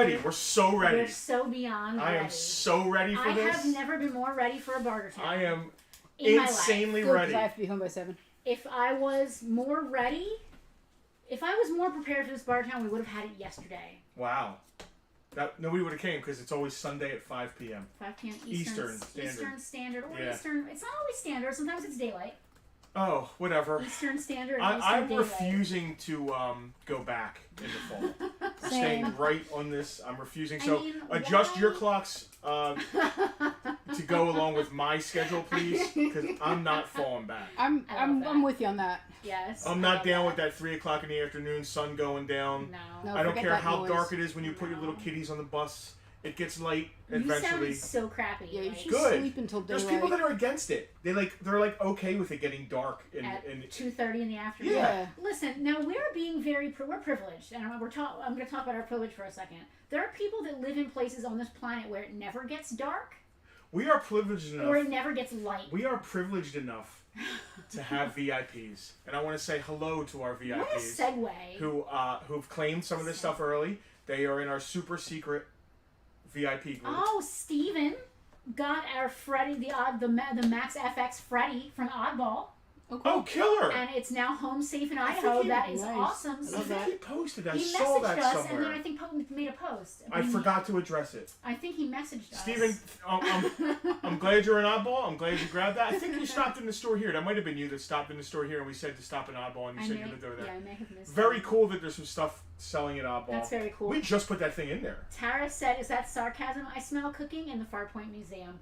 ready. We're so ready. We're so beyond ready. I am so ready for this. I have never been more ready for a Bartertown. I am in insanely my life. ready. I have to be home by 7. If I was more ready, if I was more prepared for this Bartertown, we would have had it yesterday. Wow. Nobody would have came because it's always Sunday at 5 p.m. 5 p.m. Eastern Standard. Eastern Standard or Yeah. Eastern. It's not always Standard. Sometimes it's daylight. Oh, whatever. Eastern Standard. I'm refusing to go back in the fall. I'm staying right on this. I'm refusing. So adjust your clocks to go along with my schedule, please, because I'm not falling back. I'm with you on that. Yes. I'm not down with that 3 o'clock in the afternoon, sun going down. No. I don't care how dark it is when you put your little kitties on the bus. It gets light eventually. You sound so crappy. Yeah, you should Good. sleep until daylight. There's people that are against it. They're okay with it getting dark at 2:30 in the afternoon. Yeah. Listen, now we're being we're privileged, and I'm going to talk about our privilege for a second. There are people that live in places on this planet where it never gets dark. We are privileged enough. Or it never gets light. We are privileged enough to have VIPs, and I want to say hello to our VIPs. What a segue. Who've claimed some of this stuff early. They are in our super secret VIP group. Oh, Steven got our Freddy, the Max FX Freddy from Oddball. Oh, killer! And it's now home safe in Idaho. That is awesome. I think he posted. I he saw that messaged us, somewhere. and then I think made a post. I forgot to address it. I think he messaged us. Steven, I'm glad you're in Oddball. I'm glad you grabbed that. I think you stopped in the store here. That might have been you that stopped in the store here, and we said to stop in Oddball, and you said you lived over there. Yeah, I may have missed Very cool that there's some stuff selling at Oddball. That's very cool. We just put that thing in there. Tara said, "Is that sarcasm? I smell cooking in the Farpoint Museum."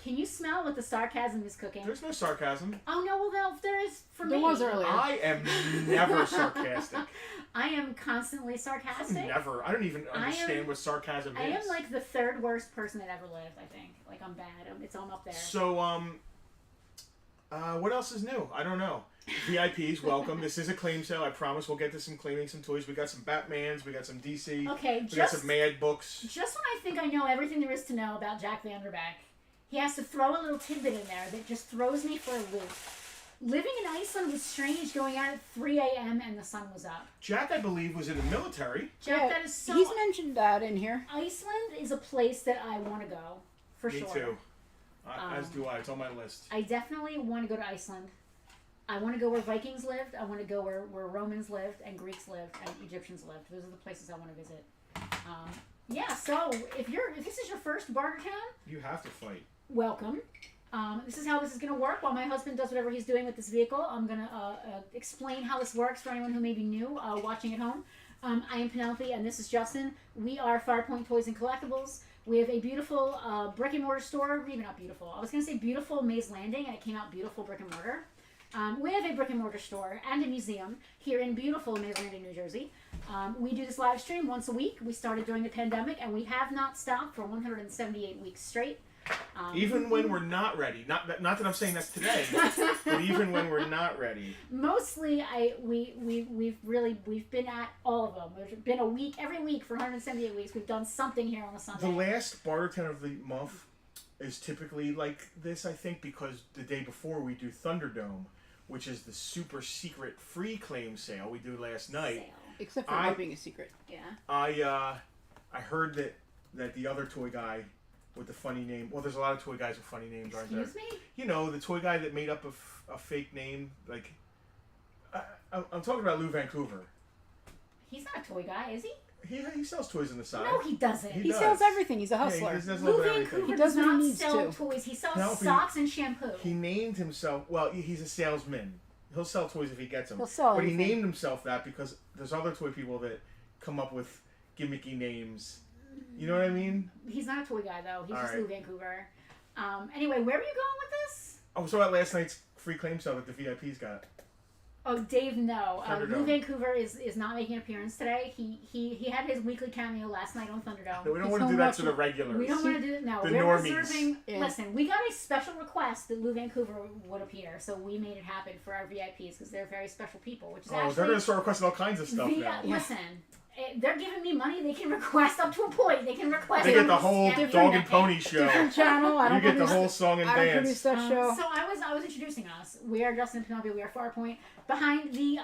Can you smell what the sarcasm is cooking? There's no sarcasm. Oh no, well there is for me. There was earlier. I am never sarcastic. I am constantly sarcastic. Never. I don't even understand what sarcasm is. I am like the third worst person that ever lived, I think. Like I'm bad. I'm up there. So what else is new? I don't know. VIPs, welcome. This is a claim sale. I promise we'll get to claiming some toys. We got some Batmans. We got some DC. Okay, we got some Mad books. Just when I think I know everything there is to know about Jack Vanderbeck, he has to throw a little tidbit in there that just throws me for a loop. Living in Iceland was strange going out at 3 a.m. and the sun was up. Jack, I believe, was in the military. Jack, that is so... He's mentioned that in here. Iceland is a place that I want to go, for sure. Me too. As do I. It's on my list. I definitely want to go to Iceland. I want to go where Vikings lived. I want to go where Romans lived and Greeks lived and Egyptians lived. Those are the places I want to visit. Yeah, so if this is your first Bartertown... You have to fight. Welcome. This is how this is going to work. While my husband does whatever he's doing with this vehicle, I'm going to explain how this works for anyone who may be new watching at home. I am Penelope, and this is Justin. We are Farpoint Toys and Collectibles. We have a beautiful brick and mortar store. Maybe not beautiful. I was going to say beautiful Maze Landing, and it came out beautiful brick and mortar. We have a brick and mortar store and a museum here in beautiful Maze Landing, New Jersey. We do this live stream once a week. We started during the pandemic, and we have not stopped for 178 weeks straight. Even when we're not ready. Not that I'm saying that's today, but even when we're not ready. Mostly, we've been at all of them. We've been a week, every week for 178 weeks. We've done something here on a Sunday. The last Bartertown of the month is typically like this, I think, because the day before we do Thunderdome, which is the super secret free claim sale we do last night. Except for not being a secret. Yeah. I heard that the other toy guy with the funny name. Well, there's a lot of toy guys with funny names, aren't there? Excuse me? You know, the toy guy that made up a fake name. Like, I'm talking about Lou Vancouver. He's not a toy guy, is he? He sells toys on the side. No, he doesn't. He sells everything. He's a hustler. Yeah, he does Lou Vancouver does not sell toys. He sells socks and shampoo. He named himself. Well, he's a salesman. He'll sell toys if he gets them. He'll sell But anything. he named himself that because there's other toy people that come up with gimmicky names. You know what I mean? He's not a toy guy, though. He's just right. Lou Vancouver. Anyway, where were you going with this? I was talking about last night's free claim sale that the VIPs got. Oh, Dave, no. Lou Thunderdome. Vancouver is not making an appearance today. He had his weekly cameo last night on Thunderdome. No, we don't want to do that to the regulars. We don't want to do it. No, The we're normies. reserving. Yeah. Listen, we got a special request that Lou Vancouver would appear, so we made it happen for our VIPs because they're very special people. Which is actually they're going to start requesting all kinds of stuff now. Listen, they're giving me money. They can request up to a point. They can request. They get the whole every dog and decade. pony show. Different channel. I don't You get the produce whole song and I don't dance. produce that show. So I was introducing us. We are Justin and Penelope. We are Farpoint. Behind the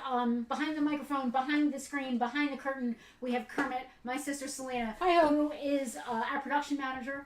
microphone, behind the screen, behind the curtain, we have Kermit, my sister Selena, Hi-ho. who is our production manager.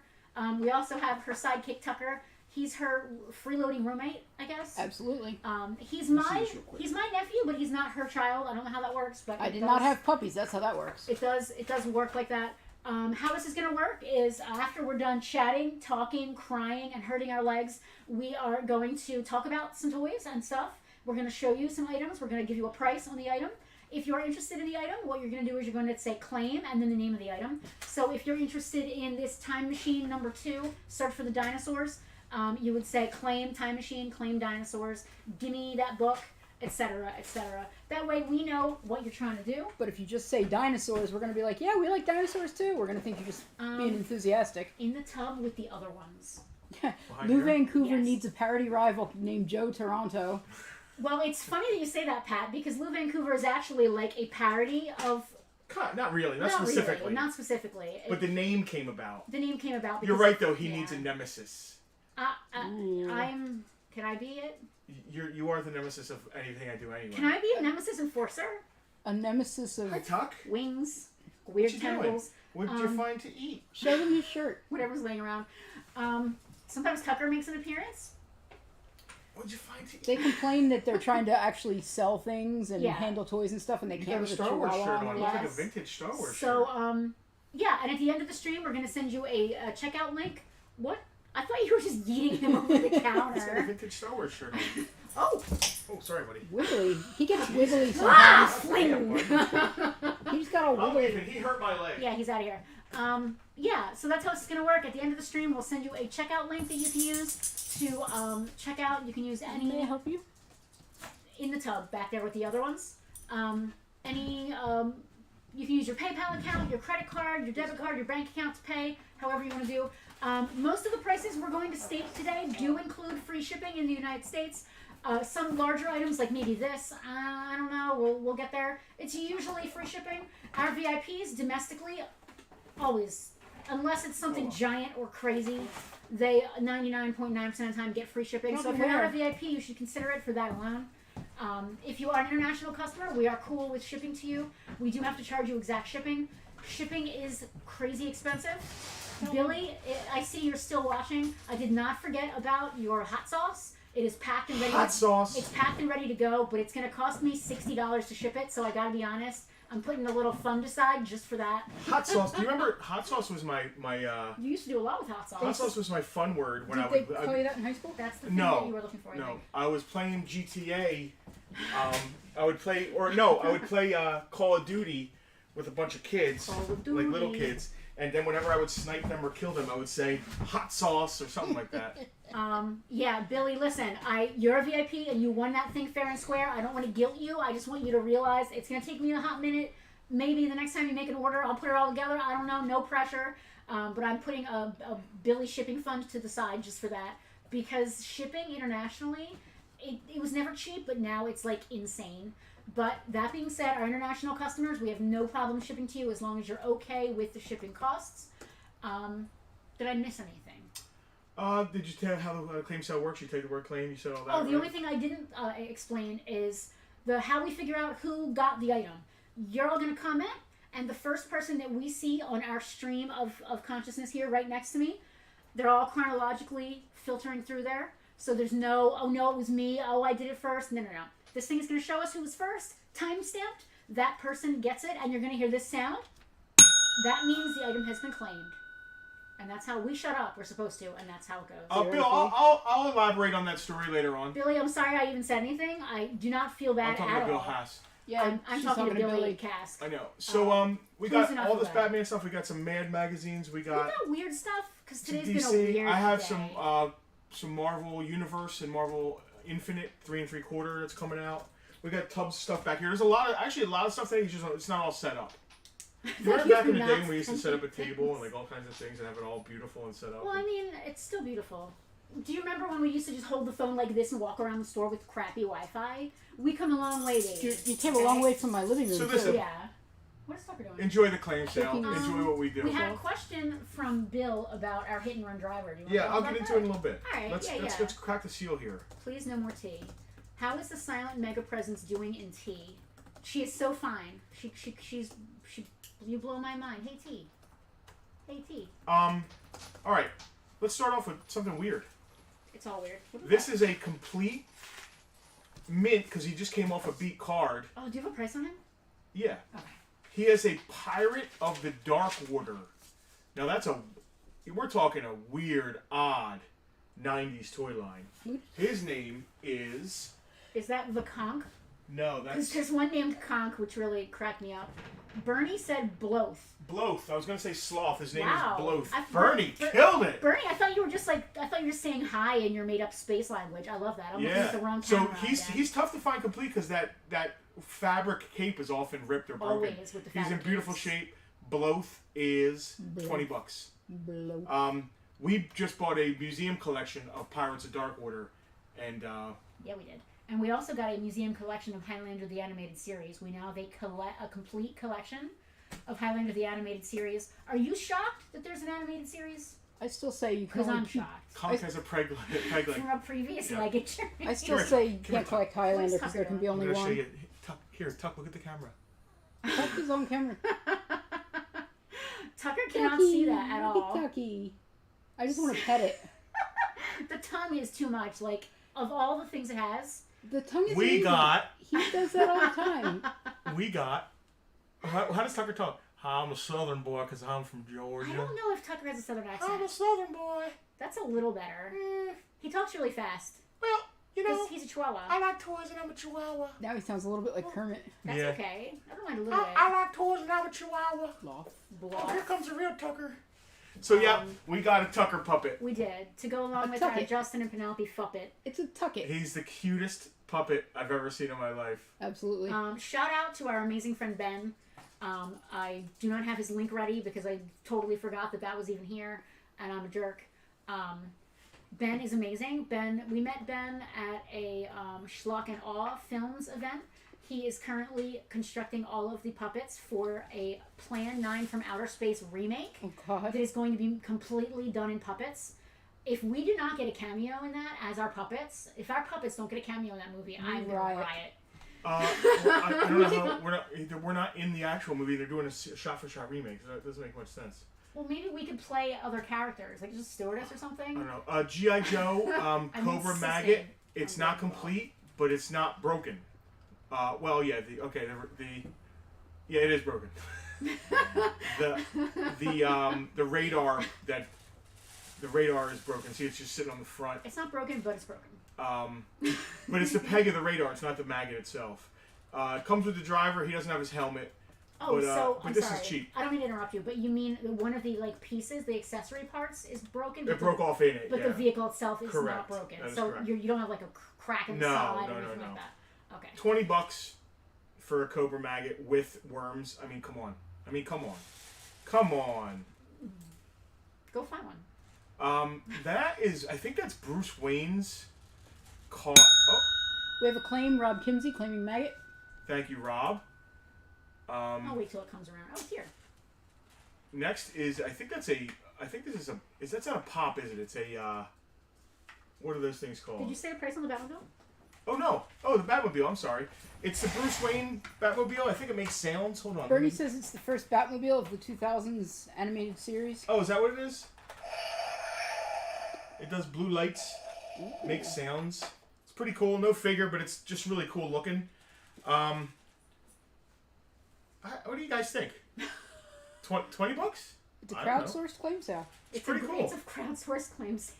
We also have her sidekick Tucker. He's her freeloading roommate, I guess. Absolutely. He's Let me see my this real quick. he's my nephew, but he's not her child. I don't know how that works, but I did not have puppies. That's how that works. It does work like that. How this is going to work is after we're done chatting, talking, crying, and hurting our legs, we are going to talk about some toys and stuff. We're going to show you some items. We're going to give you a price on the item. If you're interested in the item, what you're going to do is you're going to say claim and then the name of the item. So if you're interested in this time machine number 2, search for the dinosaurs, you would say claim time machine, claim dinosaurs, gimme that book, etc., etc. That way we know what you're trying to do. But if you just say dinosaurs, we're going to be like, yeah, we like dinosaurs too. We're going to think you're just being enthusiastic. In the tub with the other ones. Lou here? Vancouver Yes. needs a parody rival named Joe Toronto. Well, it's funny that you say that, Pat, because Lou Vancouver is actually like a parody of... Not really, not specifically. Really, not specifically. But the name came about. The name came about because... You're right, though. He yeah. needs a nemesis. I'm... Can I be it? You are the nemesis of anything I do anyway. Can I be a nemesis enforcer? A nemesis of... Hi, Tuck. Wings, weird What you doing? tentacles, What did you find to eat? Show them your shirt. whatever's laying around. Sometimes Tucker makes an appearance. What did you find to eat? They complain that they're trying to actually sell things and Yeah. handle toys and stuff, and they You can't got a with a Star Wars chihuahua shirt on on. It the looks like a Yes. vintage Star Wars So, shirt. yeah, and at the end of the stream, we're going to send you a checkout link. What? I thought you were just yeeting him over the He's got a counter. vintage Star Wars shirt on. Oh! Oh, sorry, buddy. Wiggly. He gets wiggly Ah! sometimes. Fling! He's got a I'm wiggly. leaving. He hurt my leg. Yeah, he's out of here. Yeah, so that's how it's going to work. At the end of the stream, we'll send you a checkout link that you can use to check out. You can use May I any help you? in the tub back there with the other ones. You can use your PayPal account, your credit card, your debit card, your bank account to pay, however you want to do. Most of the prices we're going to state today do include free shipping in the United States. Some larger items, like maybe this, I don't know, we'll get there. It's usually free shipping. Our VIPs domestically, always, unless it's something giant or crazy, they 99.9% of the time get free shipping. So if you're not a VIP, you should consider it for that alone. If you are an international customer, we are cool with shipping to you. We do have to charge you exact shipping. Shipping is crazy expensive. Billy, I see you're still watching. I did not forget about your hot sauce. It is packed and ready. Hot sauce. It's packed and ready to go, but it's going to cost me $60 to ship it, so I got to be honest. I'm putting a little fund aside just for that. Hot sauce. Do you remember? Hot sauce was my You used to do a lot with hot sauce. hot sauce was my fun word when Did I they would. call you that in high school? That's the thing No, that you were looking for, I No, think. I was playing GTA. I would play Call of Duty with a bunch of kids, Call of like little Duty. kids. And then whenever I would snipe them or kill them, I would say hot sauce or something like that. Yeah, Billy, listen, you're a VIP and you won that thing fair and square. I don't want to guilt you. I just want you to realize it's going to take me a hot minute. Maybe the next time you make an order, I'll put it all together. I don't know, no pressure. But I'm putting a Billy shipping fund to the side just for that. Because shipping internationally, it was never cheap, but now it's like insane. But that being said, our international customers, we have no problem shipping to you as long as you're okay with the shipping costs. Did I miss anything? Did you tell how the claim sale works? You take the word claim, you said all that. Oh, the right? only thing I didn't explain is how we figure out who got the item. You're all going to comment, and the first person that we see on our stream of consciousness here right next to me, they're all chronologically filtering through there. So there's no, oh no, it was me, oh I did it first. No. This thing is going to show us who was first, time-stamped. That person gets it, and you're going to hear this sound. That means the item has been claimed. And that's how we shut up. We're supposed to, and that's how it goes. Bill, I'll elaborate on that story later on. Billy, I'm sorry I even said anything. I do not feel bad I'm talking at about Bill all. Haas. Yeah, I'm she's talking to Billy Cask. I know. So we please got do not all feel this bad. Batman stuff. We got some Mad magazines. We We got got weird stuff because some today's DC. been a weird I have day. some Marvel Universe and Marvel Infinite 3 3/4 that's coming out. We got tubs of stuff back here. There's a lot of stuff that it's not all set up. You remember back in the day when we used to set up a table and like all kinds of things and have it all beautiful and set up? Well, I mean, it's still beautiful. Do you remember when we used to just hold the phone like this and walk around the store with crappy Wi-Fi? We come a long way, baby. You came a long way from my living room. So too. listen, Yeah. What is Tucker doing? Enjoy the claim sale. Taking- Enjoy what we do. We had a question from Bill about our hit and run driver. Do you want Yeah, to talk I'll about get into that? it in a little bit. All right, Let's crack the seal here. Please, no more tea. How is the silent mega presence doing in tea? She is so fine. She's you blow my mind. Hey T. Hey T. All right. Let's start off with something weird. It's all weird. This is a complete mint because he just came off a beat card. Oh, do you have a price on him? Yeah. Okay. He is a Pirate of the Dark Water. Now we're talking a weird, odd 90s toy line. His name is... Is that the conch? No, that's... There's one named conch, which really cracked me up. Bernie said Bloth. Bloth. I was going to say Sloth. His name Wow. is Bloth. I- Bernie killed it. Bernie, I thought you were just saying hi in your made up space language. I love that. I'm looking at the wrong camera. So he's tough to find complete because that fabric cape is often ripped or broken. Always with the He's in fabric beautiful capes. shape. Bloth is $20. Blow. We just bought a museum collection of Pirates of Darkwater, and Yeah, we did. And we also got a museum collection of Highlander the Animated Series. We now have a complete collection of Highlander the Animated Series. Are you shocked that there's an animated series? I still say you can Because only I'm keep. shocked. Conk has a peg leg. From a previous Yeah. ligature. I still Here, say you come can't here, collect Highlander Where's because there Tucker can be I'm only gonna show one. you. Tuck, look at the camera. Tuck his own camera. Tucker cannot see that at all. Tucky. I just want to pet it. The tongue is too much. Like, of all the things it has, The tongue is We easy. got. He does that all the time. How does Tucker talk? I'm a Southern boy because I'm from Georgia. I don't know if Tucker has a southern I'm accent. a Southern boy. That's a little better. He talks really fast. Well, you know, He's a chihuahua. I like toys and I'm a Chihuahua. Now he sounds a little bit like Kermit. That's Yeah. okay. I don't mind a little bit. I like toys and I'm a Chihuahua. Sloth. Oh, here Blah. comes the real Tucker. So yeah, we got a Tucker puppet. We did. To go along A with our Tucket. Justin and Penelope Fuppet. It's a tuck it. He's the cutest puppet I've ever seen in my life. Absolutely. Shout out to our amazing friend Ben. I do not have his link ready because I totally forgot that was even here, and I'm a jerk. Ben is amazing. We met Ben at a Schlock and Awe Films event. He is currently constructing all of the puppets for a Plan 9 from Outer Space remake Oh God. that is going to be completely done in puppets. If we do not get a cameo in that as our puppets, if our puppets don't get a cameo in that movie, I'm gonna riot. I don't know how we're not in the actual movie. They're doing a shot-for-shot remake. So that doesn't make much sense. Well, maybe we could play other characters, like just stewardess or I something. don't know. G.I. Joe, I mean, Cobra Sissy. Maggot. It's I'm not going complete, but it's not broken. Well, yeah. Yeah, it is broken. the radar the radar is broken. See, it's just sitting on the front. It's not broken, but it's broken. But it's the peg of the radar. It's not the maggot itself. It comes with the driver. He doesn't have his helmet. Oh, But I'm this sorry. is cheap. I don't mean to interrupt you, but you mean one of the pieces, the accessory parts, is broken. It broke off in it. But yeah. the vehicle itself is Correct. not broken. That is So correct. you don't have like a crack in the No, side no, or anything no. like that. Okay. $20 for a Cobra Maggot with worms. I mean, come on. Come on. Go find one. I think that's Bruce Wayne's car. Oh, We have a claim. Rob Kimsey claiming maggot. thank you, Rob. I'll wait till it comes around. Oh, it's here. Next is that's not a pop, is it? It's a what are those things called? Did you say a price on the Batmobile? Oh no! Oh, the Batmobile. I'm sorry. It's the Bruce Wayne Batmobile. I think it makes sounds. Hold on. Bernie says it's the first Batmobile of the 2000s animated series. Oh, is that what it is? It does blue lights, makes sounds. It's pretty cool. No figure, but it's just really cool looking. What do you guys think? $20? It's a I don't know. crowdsourced claim sale. It's pretty cool. It's a crowdsourced claim sale.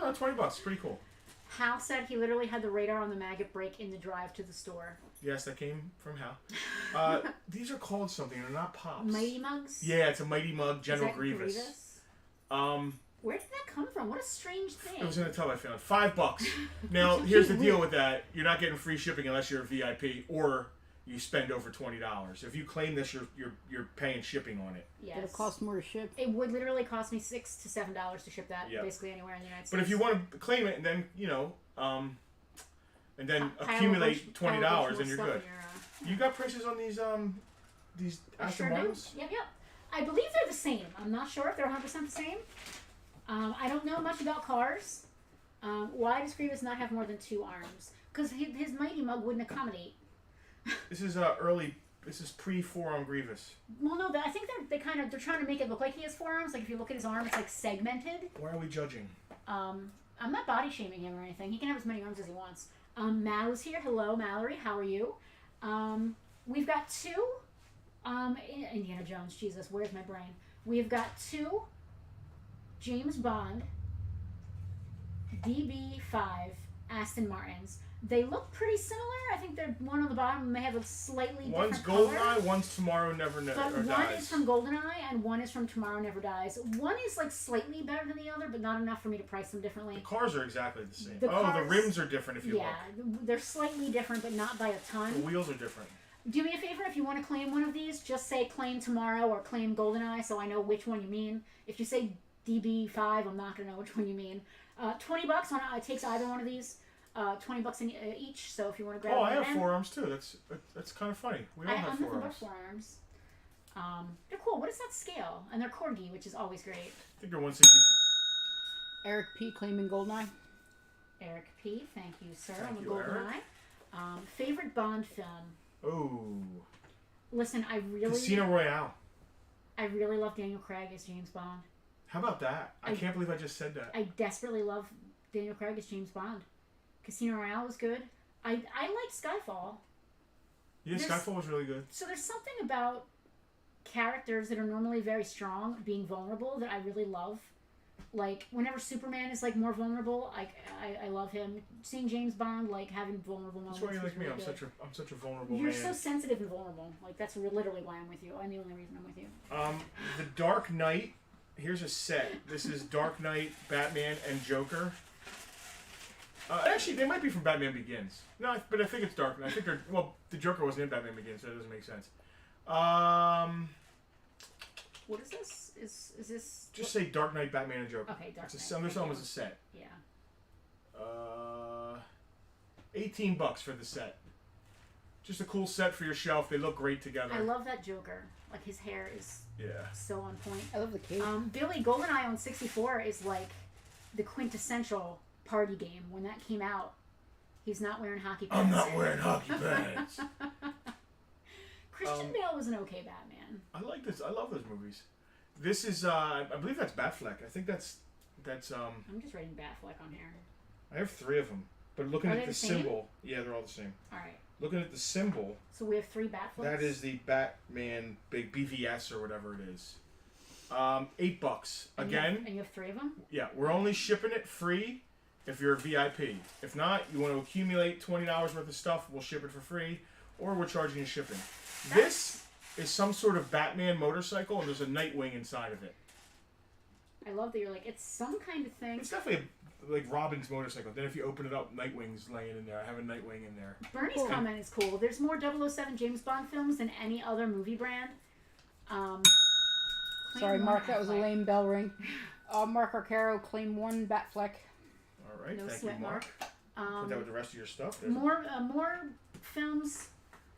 Oh, $20. Pretty cool. Hal said he literally had the radar on the maggot break in the drive to the store. Yes, that came from Hal. These are called something. They're not pops. Mighty Mugs? Yeah, it's a Mighty Mug General Is that Grievous. Where did that come from? What a strange thing. It was in a tub I found. $5. Now, here's the deal with that. You're not getting free shipping unless you're a VIP or you spend over $20. If you claim this, you're paying shipping on it. Yes. It'll cost more to ship. It would literally cost me $6 to $7 to ship that Yep. basically anywhere in the United States. But if you want to claim it and then, and then Pile accumulate a bunch $20 of and you're stuff good. in your, You got prices on these these I Aston sure do. Martins? Yep. I believe they're the same. I'm not sure if they're 100% the same. I don't know much about cars. Why does Grievous not have more than 2 arms? Because his mighty mug wouldn't accommodate. This is early. This is pre-forearm Grievous. Well, no, I think they're trying to make it look like he has 4 arms. Like if you look at his arm, it's like segmented. Why are we judging? I'm not body shaming him or anything. He can have as many arms as he wants. Mal's here. Hello, Mallory. How are you? We've got 2. Indiana Jones. Jesus, where's my brain? We've got 2 James Bond DB5 Aston Martins. They look pretty similar. I think they're one on the bottom may have a slightly one's different GoldenEye, color. one's Tomorrow Never But Dies. one is from GoldenEye and one is from Tomorrow Never Dies. One is like slightly better than the other, but not enough for me to price them differently. The cars are exactly the same. The the cars- rims are different if you Yeah, they're slightly different, but not by a ton. look. The wheels are different. Do me a favor, if you want to claim one of these, just say claim Tomorrow or claim GoldenEye so I know which one you mean. If you say DB5, I'm not going to know which one you mean. $20 on it takes either one of these. $20 in each, so if you want to grab Oh, one I of have them. 4 arms too. That's kind of funny. We all have I'm 4 nothing but arms. 4 arms. They're cool. What is that scale? And they're corgi, which is always great. I think they're 160. Eric P. claiming Goldeneye. Eric P. Thank you, sir. Thank on the you, GoldenEye. Favorite Bond film? Oh, Listen, I Casino Royale. really love Daniel Craig as James Bond. How about that? I can't believe I just said that. I desperately love Daniel Craig as James Bond. Casino Royale was good. I like Skyfall. Yeah, Skyfall was really good. So there's something about characters that are normally very strong being vulnerable that I really love. Like whenever Superman is like more vulnerable, I love him. Seeing James Bond like having vulnerable moments. That's why you like me. really I'm such a vulnerable You're man. so sensitive and vulnerable. Like that's literally why I'm with you. I'm the only reason I'm with you. The Dark Knight. Here's a set. This is Dark Knight, Batman, and Joker. Actually, they might be from Batman Begins. No, but I think it's Dark Knight. I think they're the Joker wasn't in Batman Begins, so it doesn't make sense. What is this? Is this Just say Dark Knight, Batman, and Joker. Okay, Dark It's Knight. There's almost a set. Yeah. $18 for the set. Just a cool set for your shelf. They look great together. I love that Joker. Like his hair is so on point. I love the cape. Billy GoldenEye on 64 is like the quintessential party game. When that came out, he's not wearing hockey pants. I'm not wearing hockey pants. Christian Bale was an okay Batman. I like this. I love those movies. This is, I believe that's Batfleck. I think that's. I'm just writing Batfleck on here. I have 3 of them, but looking Are at they the the same? symbol, yeah, they're all the same. All right. Looking at the symbol, So we have 3 Batflecks. that is the Batman big BVS or whatever it is. $8 again. And you have 3 of them. Yeah, we're only shipping it free if you're a VIP. If not, you want to accumulate $20 worth of stuff, we'll ship it for free, or we're charging you shipping. This is some sort of Batman motorcycle, and there's a Nightwing inside of it. I love that you're like, it's some kind of thing. It's definitely like Robin's motorcycle. Then if you open it up, Nightwing's laying in there. I have a Nightwing in there. Bernie's comment is cool. There's more 007 James Bond films than any other movie brand. Sorry, Mark, that was a lame bell ring. Mark Arcaro, claim 1 Batfleck. All right, No thank sweat, you, Mark. Put that with the rest of your stuff. There's More films,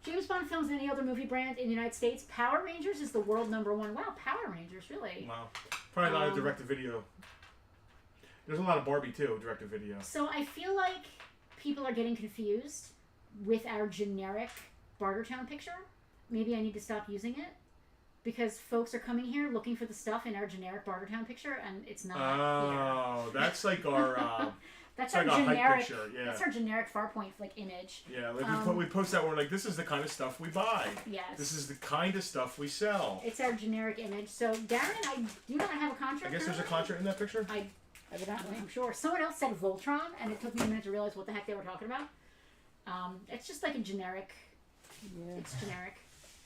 James Bond films than any other movie brand in the United States. Power Rangers is the world #1. Wow, Power Rangers, really? Wow. Probably not a direct-to-video. There's a lot of Barbie, too, direct-to-video. So I feel like people are getting confused with our generic Bartertown picture. Maybe I need to stop using it. Because folks are coming here looking for the stuff in our generic Bartertown picture, and it's not Oh, that's like our... That's like our a hype generic. picture, yeah. That's our generic Farpoint like image. Yeah, like we post that. We're like, this is the kind of stuff we buy. Yes. This is the kind of stuff we sell. It's our generic image. So Darren, I do not have a contract. I guess there's a contract in that picture. I'm sure. Someone else said Voltron, and it took me a minute to realize what the heck they were talking about. It's just like a generic. Yeah. It's generic.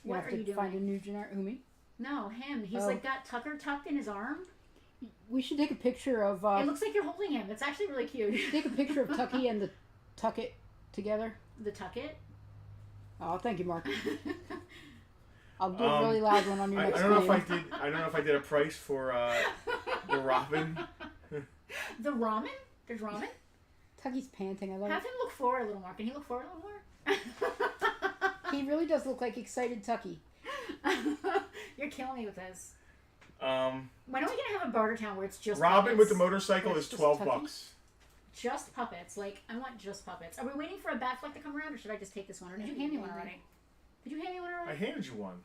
You What have are to you doing? find a new generic. Who, me? No, him. He's like got Tucker tucked in his arm. We should take a picture of... it looks like you're holding him. It's actually really cute. take a picture of Tucky and the Tuck It together. The tuck it. Oh, thank you, Mark. I'll do a really loud one on your next I don't know video. if I did. I don't know if I did a price for the Robin. The ramen? There's ramen? Tucky's panting. I love Have it. him look forward a little more. Can he look forward a little more? He really does look like excited Tucky. You're killing me with this. When are we gonna have a Bartertown where it's just Robin puppets? with the motorcycle is Just $12 Tucky? bucks. Just puppets. Like, I want just puppets. Are we waiting for a Batfleck to come around, or should I just take this one? Or did you hand me one already? Did you hand me one I already? handed you one.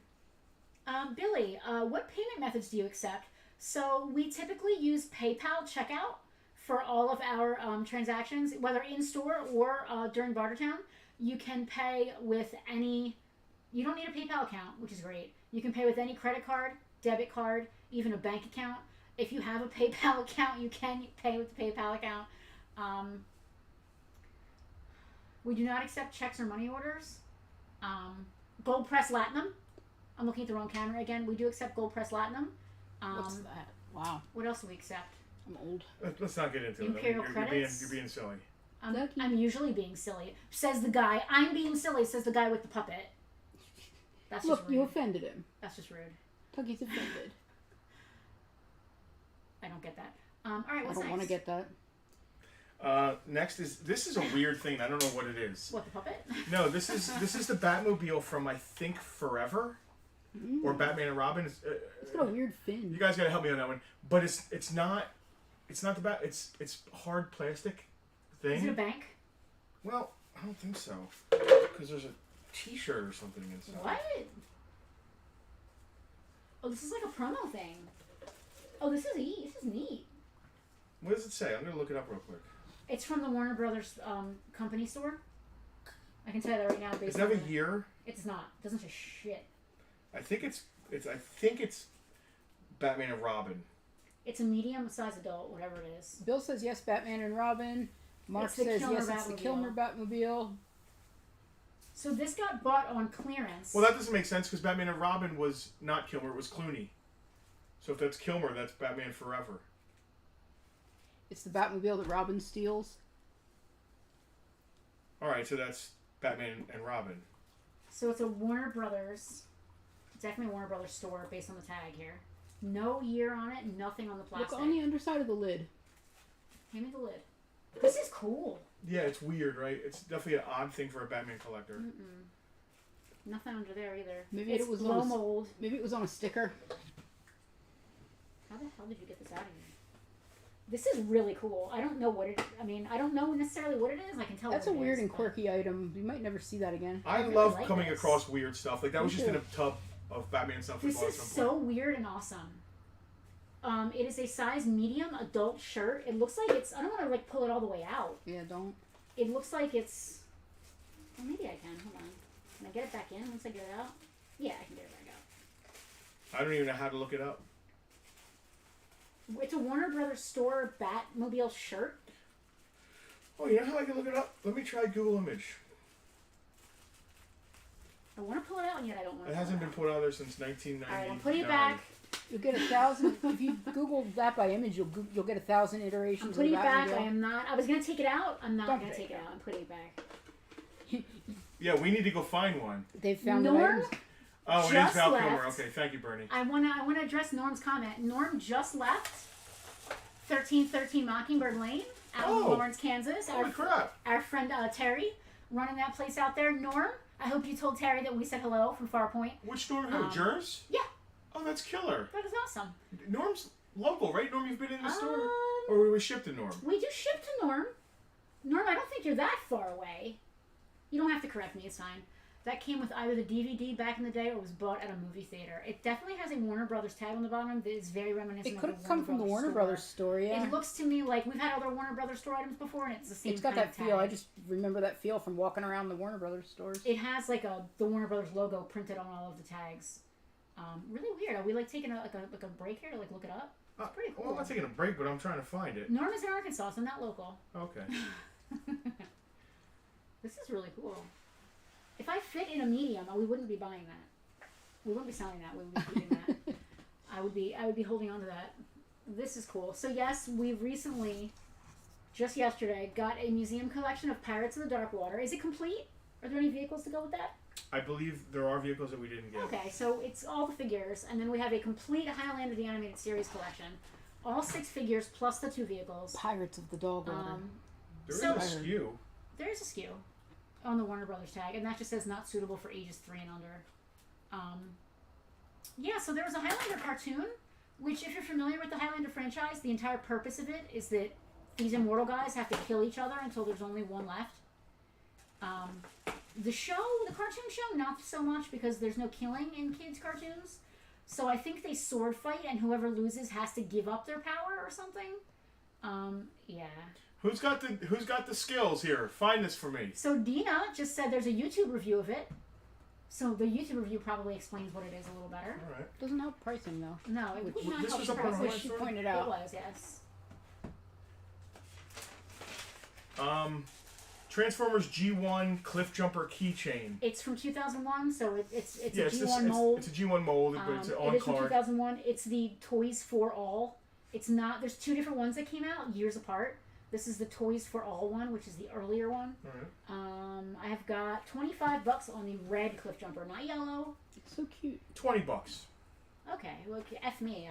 Billy, what payment methods do you accept? So we typically use PayPal checkout for all of our transactions, whether in store or during Bartertown. You can pay with any. You don't need a PayPal account, which is great. You can pay with any credit card, debit card, even a bank account. If you have a PayPal account, you can pay with the PayPal account. We do not accept checks or money orders. Gold Press Platinum. I'm looking at the wrong camera again. We do accept Gold Press Platinum. What's that? Wow. What else do we accept? I'm old. Let's not get into Imperial it. credits? You're being silly. I'm usually being silly. Says the guy. I'm being silly, says the guy with the puppet. That's Look, just rude. you offended him. That's just rude. Tucky's offended. I don't get that. All right, I what's don't want to next? get that. Next this is a weird thing. I don't know what it is. What, the puppet? No, this is the Batmobile from I think Forever or Batman and Robin. It's got a weird fin. You guys gotta help me on that one. But it's not the bat. It's hard plastic thing. Is it a bank? Well, I don't think so. Because there's a T-shirt or something inside. What? Oh, this is like a promo thing. Oh, this is neat. What does it say? I'm gonna look it up real quick. It's from the Warner Brothers company store. I can tell you that right now. Does it have a year? It's not. It doesn't say shit. I think it's Batman and Robin. It's a medium-sized adult, whatever it is. Bill says yes, Batman and Robin. Mark It's the says Kilmer yes, it's the Batmobile. Kilmer Batmobile. So this got bought on clearance. Well, that doesn't make sense because Batman and Robin was not Kilmer; it was Clooney. So if that's Kilmer, that's Batman Forever. It's the Batmobile that Robin steals. All right, so that's Batman and Robin. So it's a Warner Brothers. It's definitely a Warner Brothers store based on the tag here. No year on it. Nothing on the plastic. Look on the underside of the lid. Hand me the lid. This is cool. Yeah, it's weird, right? It's definitely an odd thing for a Batman collector. Nothing under there either. Maybe it's it was blow on mold. Maybe it was on a sticker. How the hell did you get this out of here? This is really cool. I don't know what it. I mean, I don't know necessarily what it is. I can tell. That's what a it weird is, and but- quirky item. You might never see that again. I really love like coming this. across weird stuff. Like that was Me just in too. a tub of Batman stuff. This is so weird and awesome. It is a size medium adult shirt. It looks like it's. I don't want to like pull it all the way out. Yeah, don't. It looks like it's. Well, maybe I can. Hold on. Can I get it back in once I get it out? Yeah, I can get it back out. I don't even know how to look it up. It's a Warner Brothers store Batmobile shirt. Oh, you know how I can look it up? Let me try Google Image. I want to pull it out, and yet I don't want to. It hasn't been put out there since 1999. All right, I'm putting it back. You'll get 1,000. If you Google that by image, you'll get 1,000 iterations. I'm putting it of back. Batmobile. I am not. I was gonna take it out. I'm not Don't gonna take take it it out. I'm putting it back. Yeah, we need to go find one. They've found the Norm items. Oh, it is Just Val left. Kilmer. Okay, thank you, Bernie. I wanna address Norm's comment. Norm just left 1313 Mockingbird Lane out in Oh. Lawrence, Kansas. Holy crap. Our friend Terry running that place out there. Norm, I hope you told Terry that we said hello from Farpoint. Which store? Who? Jers? Yeah, Oh, that's killer. that is awesome. Norm's local, right? Norm, you've been in the store? Um, Or we were shipped to Norm? We do ship to Norm. Norm, I don't think you're that far away. You don't have to correct me, it's fine. That came with either the DVD back in the day or was bought at a movie theater. It definitely has a Warner Brothers tag on the bottom that is very reminiscent It of could the have come from the Warner store. Brothers store, yeah. It looks to me like we've had other Warner Brothers store items before, and it's the same It's got kind that of feel. tag. I just remember that feel from walking around the Warner Brothers stores. It has like the Warner Brothers logo printed on all of the tags. Really weird. Are we like taking a break here to like look it up? It's pretty cool. Well, I'm not taking a break, but I'm trying to find it. Norm is in Arkansas, so not local. Okay. This is really cool. If I fit in a medium, we wouldn't be buying that. We wouldn't be selling that. We would be keeping that. I would be holding on to that. This is cool. So yes, we recently, just yesterday, got a museum collection of Pirates of the Dark Water. Is it complete? Are there any vehicles to go with that? I believe there are vehicles that we didn't get. Okay, so it's all the figures, and then we have a complete Highlander the Animated Series collection. All 6 figures plus the 2 vehicles. Pirates of the Dog Water. There is So- a SKU. There is a SKU on the Warner Brothers tag, and that just says not suitable for ages 3 and under. Yeah, so there was a Highlander cartoon, which, if you're familiar with the Highlander franchise, the entire purpose of it is that these immortal guys have to kill each other until there's only one left. The cartoon show, not so much because there's no killing in kids' cartoons. So I think they sword fight, and whoever loses has to give up their power or something. Yeah. Who's got the skills here? Find this for me. So Dina just said there's a YouTube review of it. So the YouTube review probably explains what it is a little better. All right. Doesn't help pricing though. No, it would not this help was the up on price. our Which she pointed out. It was, yes. Transformers G1 Cliff Jumper Keychain. It's from 2001, so it's Yeah, a G1 mold. It's a G1 mold, but it's on it is from card. 2001. It's the Toys for All. It's not. There's two different ones that came out years apart. This is the Toys for All one, which is the earlier one. All right. I have got $25 on the red Cliff Jumper, not yellow. It's so cute. $20. Okay, well, F me.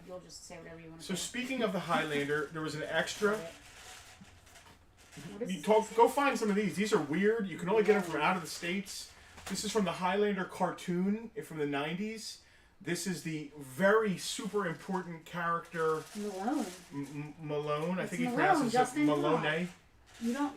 You'll just say whatever you want to So say. speaking of the Highlander, there was an extra. What is Go find some of these. These are weird. You can only get them from out of the States. This is from the Highlander cartoon from the 90s. This is the very super important character Malone. Malone. I It's think he Malone, pronounces it Justin, come Malone. on.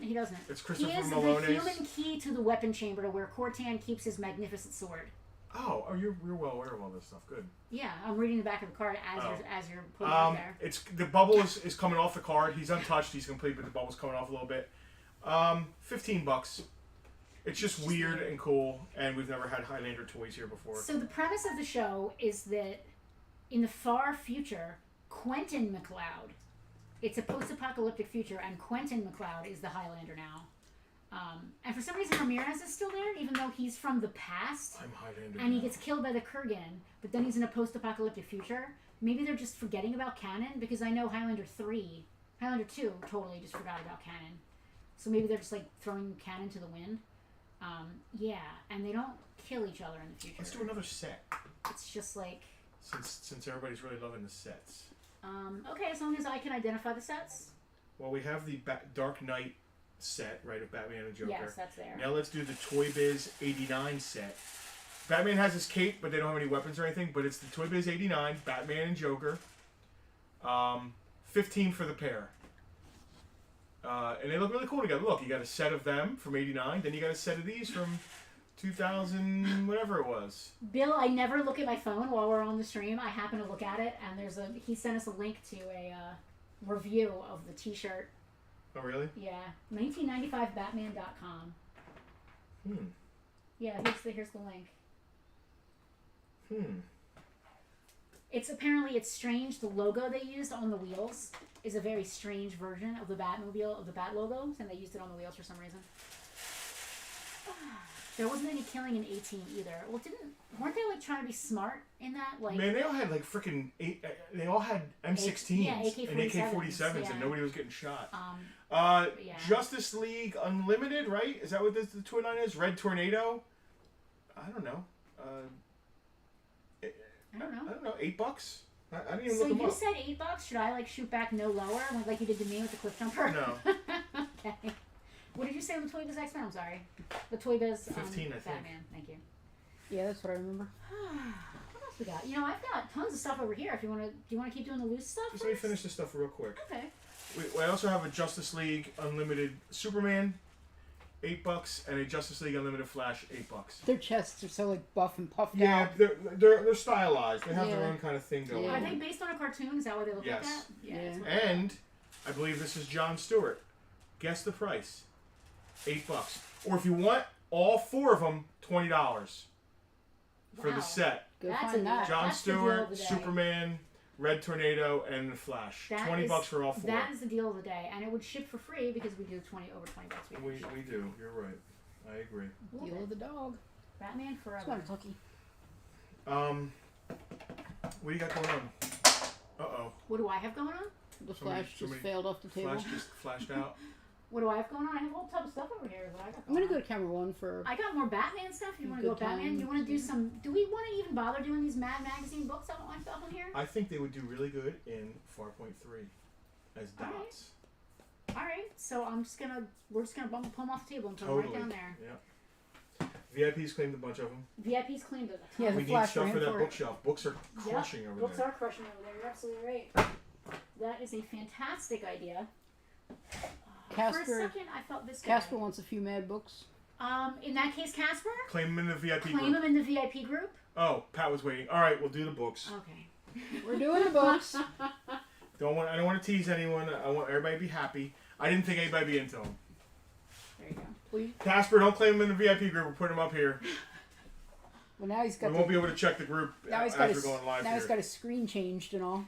He doesn't. It's He Christopher is Malone. the human key to the weapon chamber to where Cortan keeps his magnificent sword. Oh, you're well aware of all this stuff. Good. Yeah, I'm reading the back of the card as you're putting it out there. It's the bubble is coming off the card. He's untouched. He's complete, but the bubble's coming off a little bit. $15. It's just weird and cool, and we've never had Highlander toys here before. So the premise of the show is that in the far future, Quentin MacLeod, it's a post-apocalyptic future, and Quentin MacLeod is the Highlander now. And for some reason, Ramirez is still there, even though he's from the past. I'm Highlander. And he gets killed by the Kurgan, but then he's in a post-apocalyptic future. Maybe they're just forgetting about canon, because I know Highlander 2 totally just forgot about canon. So maybe they're just like throwing canon to the wind. Yeah, and they don't kill each other in the future. Let's do another set. It's just like... Since everybody's really loving the sets. Okay, as long as I can identify the sets. Well, we have the Dark Knight set, right, of Batman and Joker. Yes, that's there. Now let's do the Toy Biz 89 set. Batman has his cape, but they don't have any weapons or anything, but it's the Toy Biz 89, Batman and Joker. 15 for the pair. And they look really cool together. Look, you got a set of them from 89, then you got a set of these from 2000, whatever it was. Bill, I never look at my phone while we're on the stream. I happen to look at it, and he sent us a link to a review of the t-shirt. Oh, really? Yeah, 1995batman.com. Yeah, here's the link. It's strange. The logo they used on the wheels is a very strange version of the Batmobile, of the Bat logo, and they used it on the wheels for some reason. There wasn't any killing in 18 either. Well, weren't they like trying to be smart in that? Like, man, they all had like freaking they all had M16s and AK-47s, yeah. And nobody was getting shot. Yeah. Justice League Unlimited, right? Is that what the 209 is? Red Tornado? I don't know. I don't know. $8? I didn't even So look them you up. said $8. Should I like shoot back no lower, like you did to me with the Cliff Jumper? No. Okay. What did you say on the Toy Biz X-Men? I'm sorry. The Toy Biz 15, I think. Batman. Thank you. Yeah, that's what I remember. What else we got? You know, I've got tons of stuff over here. If you want to, do you want to keep doing the loose stuff? Just let me first? finish this stuff real quick. Okay. We also have a Justice League Unlimited Superman, $8, and a Justice League Unlimited Flash, $8. Their chests are so like buff and puffed Yeah, out. they're stylized. They have their Yeah. own kind of thing going Yeah. Are on. they based on a cartoon? Is that why they look like Yes. that? Yeah. that's what- And I believe this is Jon Stewart. Guess the price. $8. Or if you want all 4 of them, $20 for Wow. the set. Go That's find a that. Jon That's the deal Stewart, of the day. Superman, Red Tornado, and the Flash. That $20 is- for all 4. That is the deal of the day, and it would ship for free because we do over $20. We do. You're right. I agree. Deal of the dog. Batman Come forever. on, Tucky. What do you got going on? Uh-oh. What do I have going on? The Somebody- Flash just somebody- failed off the table. Flash just flashed out. What do I have going on? I have a whole tub of stuff over here that I got I'm going gonna go on. to camera 1 for. I got more Batman stuff. You want to go Good Batman? time. You want to do some? Do we want to even bother doing these Mad Magazine books up on here? I think they would do really good in Farpoint 3 as All right. dots. All right. So we're just gonna pull them off the table and put Totally. them right down there. Yeah. VIPs claimed a bunch of them. VIPs claimed it. Yeah, We the need flash stuff for ran that for it. bookshelf. Books are crushing over Books there. are crushing over there. You're absolutely right. That is a fantastic idea. For a Casper, second, I thought this guy. Casper wants a few mad books. In that case, Casper, Claim them in the VIP claim group. him in the VIP group. Oh, Pat was waiting. All right, we'll do the books. Okay. We're doing the books. I don't want to tease anyone. I want everybody to be happy. I didn't think anybody'd be into them. There you go. Please. Casper, don't claim them in the VIP group. We're putting them up here. Well, now he's got. We won't be able to check the group now he's as got we're his, going live now here. he's got his screen changed and all.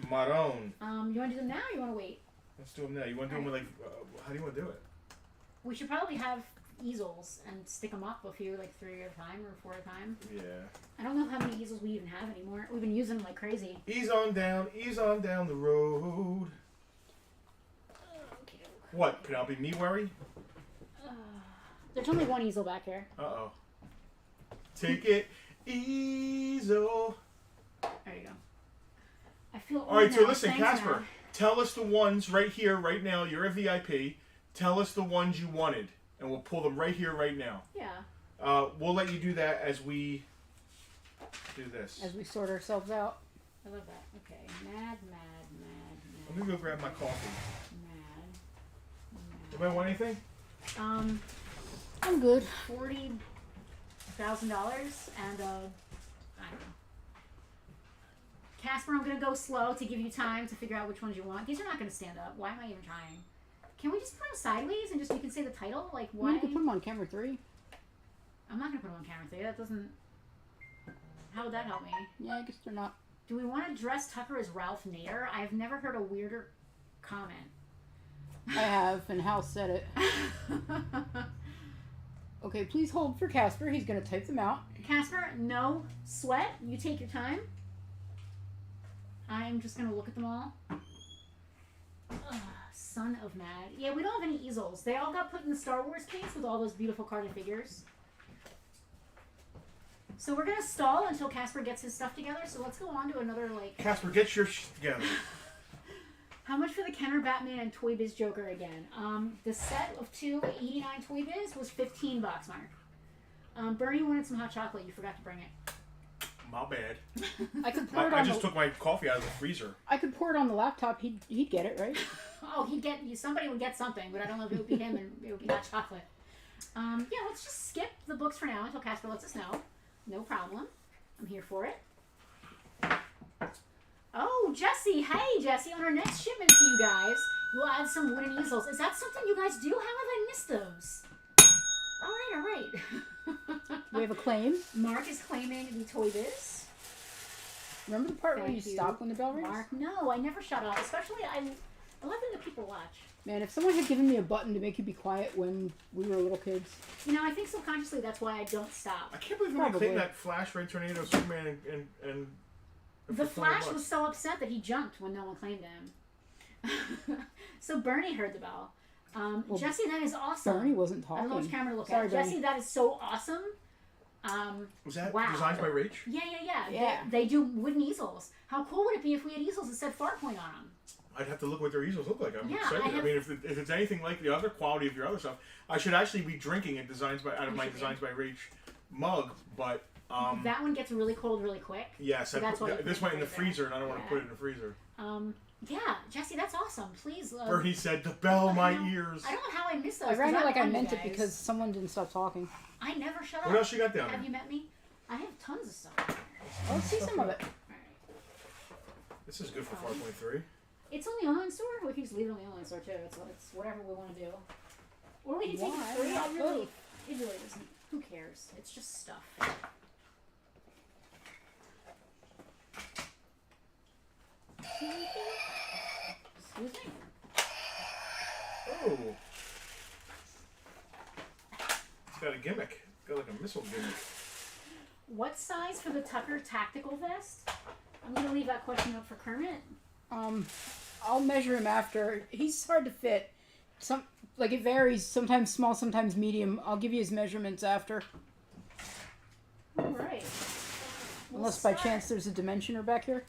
Maroon. You want to do them now or you want to wait? Let's do them now. You want to do them with, like, how do you want to do it? We should probably have easels and stick them up a few, like 3 at a time or 4 at a time. Yeah. I don't know how many easels we even have anymore. We've been using them like crazy. Ease on down the road. Okay. What? Penelope, me worry? There's only one easel back here. Uh-oh. Take it easel. There you go. I feel old All right, so now. listen, Thanks, Casper. Matt. Tell us the ones right here, right now. You're a VIP. Tell us the ones you wanted, and we'll pull them right here, right now. Yeah. We'll let you do that as we do this. As we sort ourselves out. I love that. Okay. Mad. I'm going to go grab my coffee. Mad. Anybody want anything? I'm good. $40,000 and I don't know. Casper, I'm gonna go slow to give you time to figure out which ones you want. These are not gonna stand up. Why am I even trying? Can we just put them sideways and just you can say the title? Like why? You can put them on camera 3. I'm not gonna put them on camera 3. That doesn't. How would that help me? Yeah, I guess they're not. Do we want to dress Tucker as Ralph Nader? I've never heard a weirder comment. I have, and Hal said it. Okay, please hold for Casper. He's going to type them out. Casper, no sweat. You take your time. I'm just going to look at them all. Ugh, son of Mad. Yeah, we don't have any easels. They all got put in the Star Wars case with all those beautiful carded figures. So we're going to stall until Casper gets his stuff together. So let's go on to another, like... Casper, get your shit together. How much for the Kenner Batman and Toy Biz Joker again? The set of 289 Toy Biz was $15, Mark. Bernie wanted some hot chocolate. You forgot to bring it. My bad. I could pour it on I just took my coffee out of the freezer. I could pour it on the laptop. He'd get it, right? Oh, he'd get you. Somebody would get something, but I don't know if it would be him and it would be hot chocolate. Yeah, let's just skip the books for now until Casper lets us know. No problem. I'm here for it. Oh, Jesse. Hey, Jesse. On our next shipment to you guys, we'll add some wooden easels. Is that something you guys do? How have I missed those? All right. We have a claim. Mark is claiming the Toy Biz. Remember the part where you Thank you. stop when the bell rings? Mark, no, I never shut up. Especially, I love when the people watch. Man, if someone had given me a button to make you be quiet when we were little kids. You know, I think subconsciously that's why I don't stop. I can't believe we Probably. claimed that Flash, Ray Tornado, Superman, and The Flash was so upset that he jumped when no one claimed him. So Bernie heard the bell. Well, Jesse, that is awesome. Bernie wasn't I talking. don't know which camera to look Sorry, at. Jesse, Bernie. that is so awesome. Was that wow. Designs by Rach? Yeah. They do wooden easels. How cool would it be if we had easels that said Farpoint on them? I'd have to look what their easels look like. I'm Yeah, excited. I I mean, if it's anything like the other quality of your other stuff, I should actually be drinking it out of my Designs by Rach mug. But that one gets really cold really quick. yes, So that's why you this put went in it the right there. freezer, and I don't want Yeah. to put it in the freezer. Yeah, Jesse, that's awesome. Please. Bernie said, "To bell my I ears." I don't know how I missed those. I ran 'cause it like I love you meant it guys. because someone didn't stop talking. I never shut up. What else you got down Have there? you met me? I have tons of stuff. I'll see some of it. Alright. This is good for 4.3. It's on the online store. We can just leave it on the online store too. It's whatever we want to do. Or we can take Why? it free. Not It really doesn't. Who cares? It's just stuff. Excuse me? Oh, it's got a gimmick. It's got like a missile gimmick. What size for the Tucker tactical vest? I'm gonna leave that question up for Kermit. I'll measure him after. He's hard to fit. It varies. Sometimes small, sometimes medium. I'll give you his measurements after. All right. Unless by chance there's a dimensioner back here.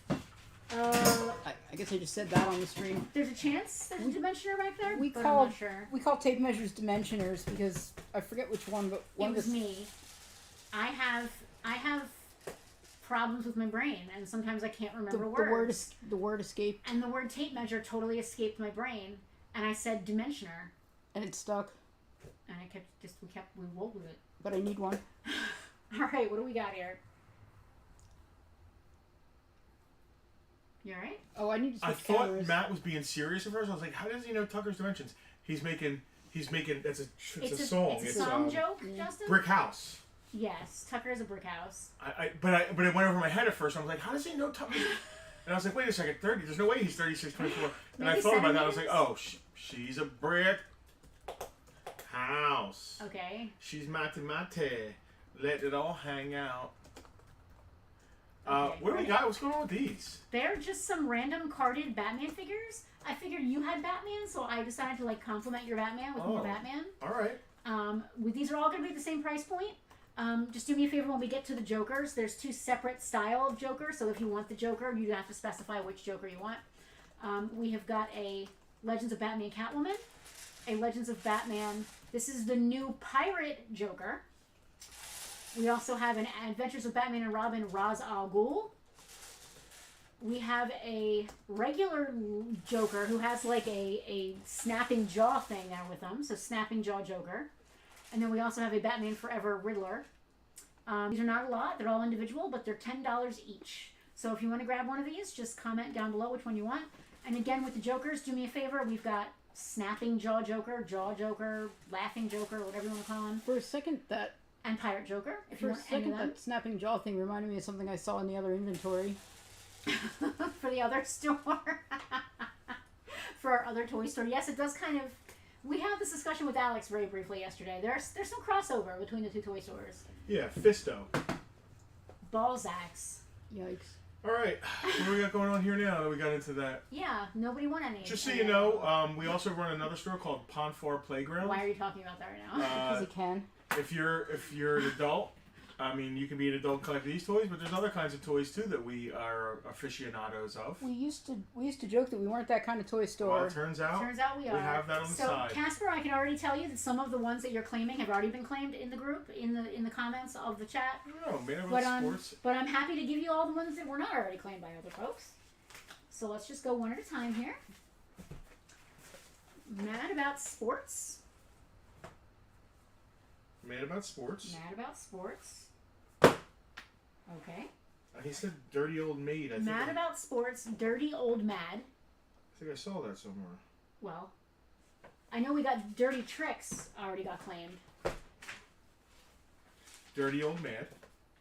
I guess I just said that on the stream. There's a chance there's a dimensioner back there. We but call I'm not sure. we call tape measures dimensioners because I forget which one, but one It was of the me. I have problems with my brain, and sometimes I can't remember words. the word escaped, And the word tape measure totally escaped my brain, and I said dimensioner, and it stuck. and we rolled with it. But I need one. All right, what do we got here? You all right? Oh, I need to switch I thought cameras. Matt was being serious at first. I was like, how does he know Tucker's Dimensions? He's making. It's a song. It's a song joke, yeah. Justin. Brick House. Yes, Tucker is a brick house. But it went over my head at first. I was like, how does he know Tucker? And I was like, wait a second, 30. There's no way he's 36, 24. And I Maybe thought about 7 that. I was like, minutes? oh, she's a brick house. Okay. She's mate. Let it all hang out. Okay, What do we great. got? What's going on with these? They're just some random carded Batman figures. I figured you had Batman, so I decided to compliment your Batman with more Batman. All right. These are all going to be the same price point. Just do me a favor when we get to the Jokers. There's 2 separate style of Joker, so if you want the Joker, you have to specify which Joker you want. We have got a Legends of Batman Catwoman, a Legends of Batman. This is the new Pirate Joker. We also have an Adventures of Batman and Robin Ra's al Ghul. We have a regular Joker who has a snapping jaw thing there with him, so snapping jaw Joker. And then we also have a Batman Forever Riddler. These are not a lot. They're all individual, but they're $10 each. So if you want to grab one of these, just comment down below which one you want. And again, with the Jokers, do me a favor. We've got snapping jaw Joker, laughing Joker, whatever you want to call him. For a second, And Pirate Joker, if you want any of them. that snapping jaw thing reminded me of something I saw in the other inventory. For the other store. For our other toy store. Yes, it does kind of... We had this discussion with Alex very briefly yesterday. There's some crossover between the 2 toy stores. Yeah, Fisto. Balzacs. Yikes. All right. What do we got going on here now that we got into that? Yeah, nobody won any. Just so you know, we also run another store called Ponfar Playground. Why are you talking about that right now? Because he can. If you're an adult, I mean, you can be an adult and collect these toys, but there's other kinds of toys too that we are aficionados of. We used to joke that we weren't that kind of toy store. Well, it turns out we are. We have that on the side. So, Casper, I can already tell you that some of the ones that you're claiming have already been claimed in the group, in the comments of the chat. No, man, about sports. But I'm happy to give you all the ones that were not already claimed by other folks. So let's just go one at a time here. Mad About Sports. Mad About Sports. Mad About Sports. Okay. He said Dirty Old Maid. Mad About Sports, Dirty Old Mad. I think I saw that somewhere. Well, I know we got Dirty Tricks already got claimed. Dirty Old Mad.